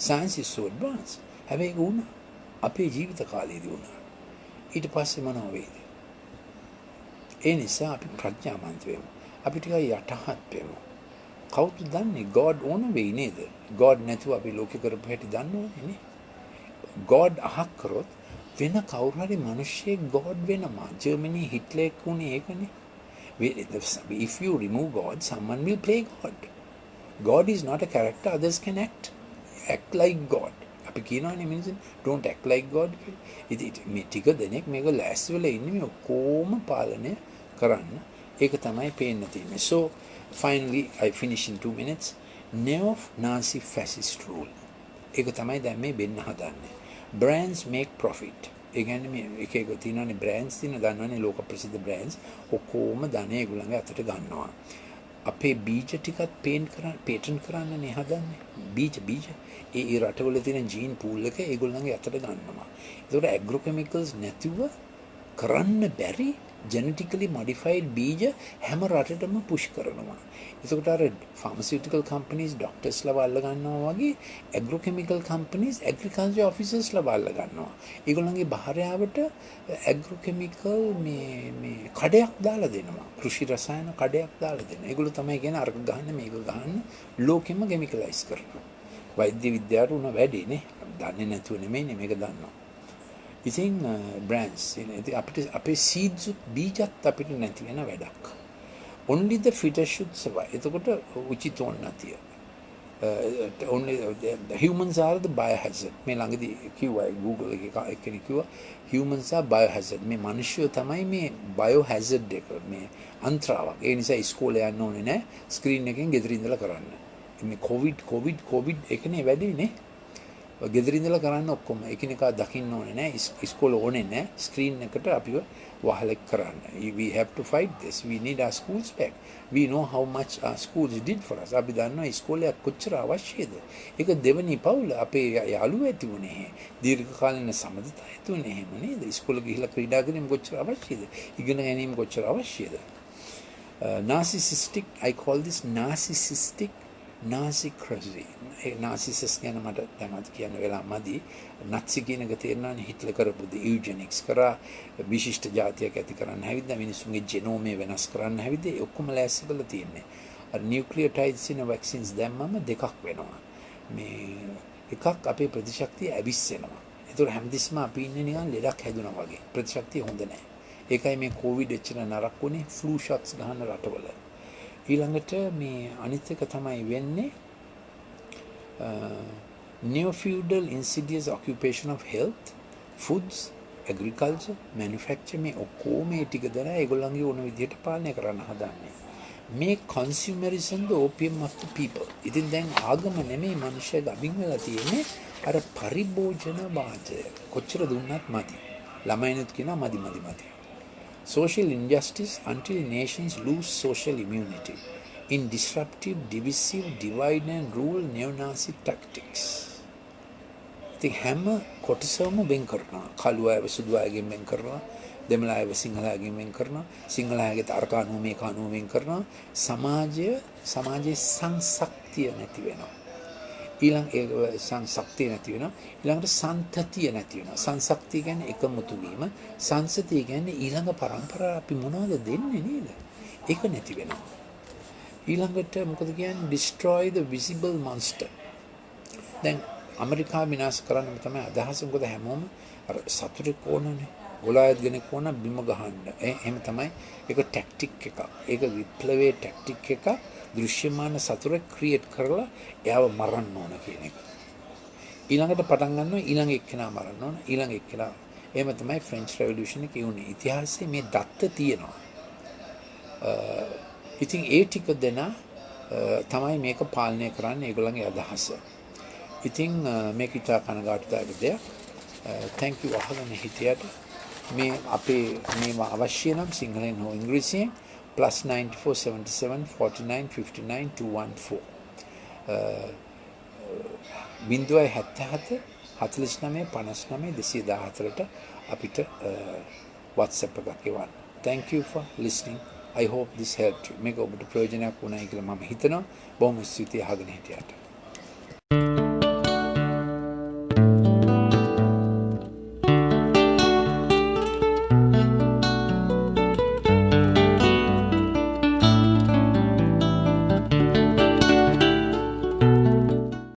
Science is so advanced. හැබැයි ඒක වුණා. අපේ ජීවිත කාලයේදී වුණා. ඊට පස්සේ මොනව වෙයිද? ඒ නිසා අපි ප්‍රඥාවන්ත වෙමු. අපි ටිකක් යටහත් වෙමු. කවුද දන්නේ God ඕන වෙයි නේද? God නැතුව අපි ලෝකේ කරපු හැටි දන්නවනේ නේ. God අහක් කරොත් වෙන කවුරු හරි මිනිස්සෙක් God වෙනවා. ජර්මනි හිට්ලර් වුණේ ඒකනේ. If you remove God, someone will play God. God is not a character others can act like God. අපි කියනවානේ මිනිස්සුන් don't act like God. ඉතින් මේ ටික දෙනෙක් මේක ලෑස්ති වෙලා ඉන්නේ මේ කොහොම පාලනය කරන්න. ඒක තමයි පේන්න තියෙන්නේ. So finally I finish in 2 minutes. Neo-Nazi fascist rule. ඒක තමයි දැන් මේ වෙන්න හදන්නේ. Brands make profit. ඒ කියන්නේ මේ එක එක තියෙනනේ brands තියෙන දන්නවනේ ලෝක ප්‍රසිද්ධ brands ඔක්කොම ධනෙ ඒගොල්ලන්ගේ අතට ගන්නවා. අපේ බීජ ටිකත් පේටන්ට් කරන්නනේ හදන්නේ. බීජ ඒ රටවල තියෙන ජීන් පූල් එක ඒගොල්ලන්ගේ අතට ගන්නවා. ඒකට ඇග්‍රෝ කෙමිකල්ස් නැතිව කරන්න බැරි genetically modified බීජ හැම රටටම පුෂ් කරනවා. ඒකට අර pharmaceutical companies doctors ලා වල්ල ගන්නවා වගේ agrochemical companies agriculture officers ලා වල්ල ගන්නවා. ඒගොල්ලන්ගේ භාර්යාවට agrochemical මේ කඩයක් දාලා දෙනවා. කෘෂි රසායන කඩයක් දාලා දෙනවා. ඒගොල්ලෝ තමයි කියන්නේ අරක ගහන්න මේක ගහන්න ලෝකෙම chemicalize කරනවා. වෛද්‍ය විද්‍යාවට උන වැඩි නේ. දන්නේ නැතුව නෙමෙයි මේක දන්නවා. ඉතින් brands අපිට අපේ seeds බීජත් අපිට නැති වෙන වැඩක්. Only the fittest should survive. එතකොට උචිත නැතිය. Only the humans are the biohazard. මේ ළඟදී කිව්වා Google එකේ කෙනෙක් කිව්වා humans are biohazard. මේ මිනිස්සු තමයි මේ biohazard එක මේ අන්ත්‍රාවක්. ඒ නිසා ඉස්කෝලේ යන්න ඕනේ නැහැ. ස්ක්‍රීන් එකෙන් ගෙදර ඉඳලා කරන්න. මේ COVID එකනේ වැඩි නේ. ගෙදර ඉඳලා කරන්න ඔක්කොම එකිනෙකා දකින්න ඕනේ නැහැ. ඉස්කෝලේ ඕනේ නැහැ. ස්ක්‍රීන් එකට අපිව වහලෙක් කරන්න. We have to fight this. We need our schools back. We know how much our schools did for us. අපි දන්නවා ඉස්කෝලේ කොච්චර අවශ්‍යද. ඒක දෙවනි පවුල අපේ යාළුවෝ ඇති වුණේ. දීර්ඝකාලීන සම්බන්ධතා ඇති වුණේ එහෙම නේද? ඉස්කෝලේ ගිහිල්ලා ක්‍රීඩා කිරීම කොච්චර අවශ්‍යද? ඉගෙන ගැනීම කොච්චර අවශ්‍යද? Narcissistic, I call this narcissistic Nazi crazy. Narcissist ගැන මට දැනත් කියන්න වෙලා මදි. නත්සි කියන එක තේරෙනවනේ හිට්ලර් කරපු ද ඉයුජෙනික්ස් කරා විශිෂ්ට જાතියක් ඇති කරන්න හැවිද්ද මිනිස්සුන්ගේ ජෙනෝමය වෙනස් කරන්න හැවිද්ද ඒ ඔක්කොම ලෑස්ති කරලා තියෙන්නේ. අර නියුක්ලියෝටයිඩ්ස් ඉන වැක්සින්ස් දැම්මම දෙකක් වෙනවා. මේ එකක් අපේ ප්‍රතිශක්තිය ඇවිස්සෙනවා. ඒතර හැමතිස්සම අපි ඉන්නේ නිකන් ලෙඩක් හැදුනා වගේ. ප්‍රතිශක්තිය හොඳ නැහැ. ඒකයි මේ කොවිඩ් එච්චර නරක වුණේ ෆ්ලූ ෂොට්ස් ගන්න රටවල. ඊළඟට මේ අනිත් එක තමයි වෙන්නේ neo-feudal insidious occupation of health, foods, agriculture, manufacture මේ ඔක්කොම මේ ටික දරා ඒගොල්ලන්ගේ ඕන විදිහට පාලනය කරන්න හදන්නේ. මේ consumerism the opium of the people. ඉතින් දැන් ආගම නෙමෙයි මිනිස්සුන්ගේ අභින් වෙලා තියෙන්නේ අර පරිභෝජන වාදය. කොච්චර දුන්නත් මදි. ළමයිනුත් කියනවා මදි. Social injustice until nations lose social immunity in disruptive, divisive, divide and rule neo-Nazi tactics. ඉතින් හැම කොටසම වෙන් කරනවා. කළු අයව සුදු අයගෙන් වෙන් කරනවා. දෙමළ අයව සිංහල අයගෙන් වෙන් කරනවා. සිංහල අයගේ අර කානුව මේ කානුව වෙන් කරනවා. සමාජයේ සංශක්තිය නැති වෙනවා. ඊළඟ ඒ සංශක්තිය නැති වෙනවා. ඊළඟට සන්තතිය නැති වෙනවා. සංශක්තිය කියන්නේ එකමුතු වීම. සංසතිය කියන්නේ ඊළඟ පරම්පරාව අපි මොනවද දෙන්නේ නේද? ඒක නැති වෙනවා. ඊළඟට මොකද කියන්නේ destroy the visible monster. දැන් ඇමරිකාව විනාශ කරන්න තමයි අදහස. මොකද හැමෝම අර සතුටේ කොනනේ. ගොලායත් කෙනෙක් කොන බිම ගහන්න. එහෙම තමයි ඒක ටැක්ටික් එකක්. ඒක විප්ලවයේ ටැක්ටික් එකක්. දෘශ්‍යමාන සතුට ක්‍රියේට් කරලා එයාව මරන්න ඕන කියන එක. ඊළඟට පටන් ගන්නවා ඊළඟ එක්කෙනා මරන්න ඕන. ඊළඟ එක්කෙනා. එහෙම තමයි ෆ්‍රෙන්ච් රෙවොලියුෂන් එකේ උනේ. ඉතිහාසයේ මේ දත්ත තියෙනවා. ඉතින් ඒ ටික දෙන තමයි මේක පාලනය කරන්නේ ඒගොල්ලන්ගේ අදහස. ඉතින් මේක ඉතා කනගාටුදායක දෙයක්. thank you අහගෙන හිටියට මේ අපේ මේවා අවශ්‍ය නම් සිංහලෙන් හෝ ඉංග්‍රීසියෙන් +94 77 49 59 214 077 49 59 214ට අපිට WhatsApp එකක් එවන්න. Thank you for listening. I hope this helped you. මේක ඔබට ප්‍රයෝජනයක් වුණායි කියලා මම හිතනවා. බොහොම ස්තුතියි අහගෙන හිටියට.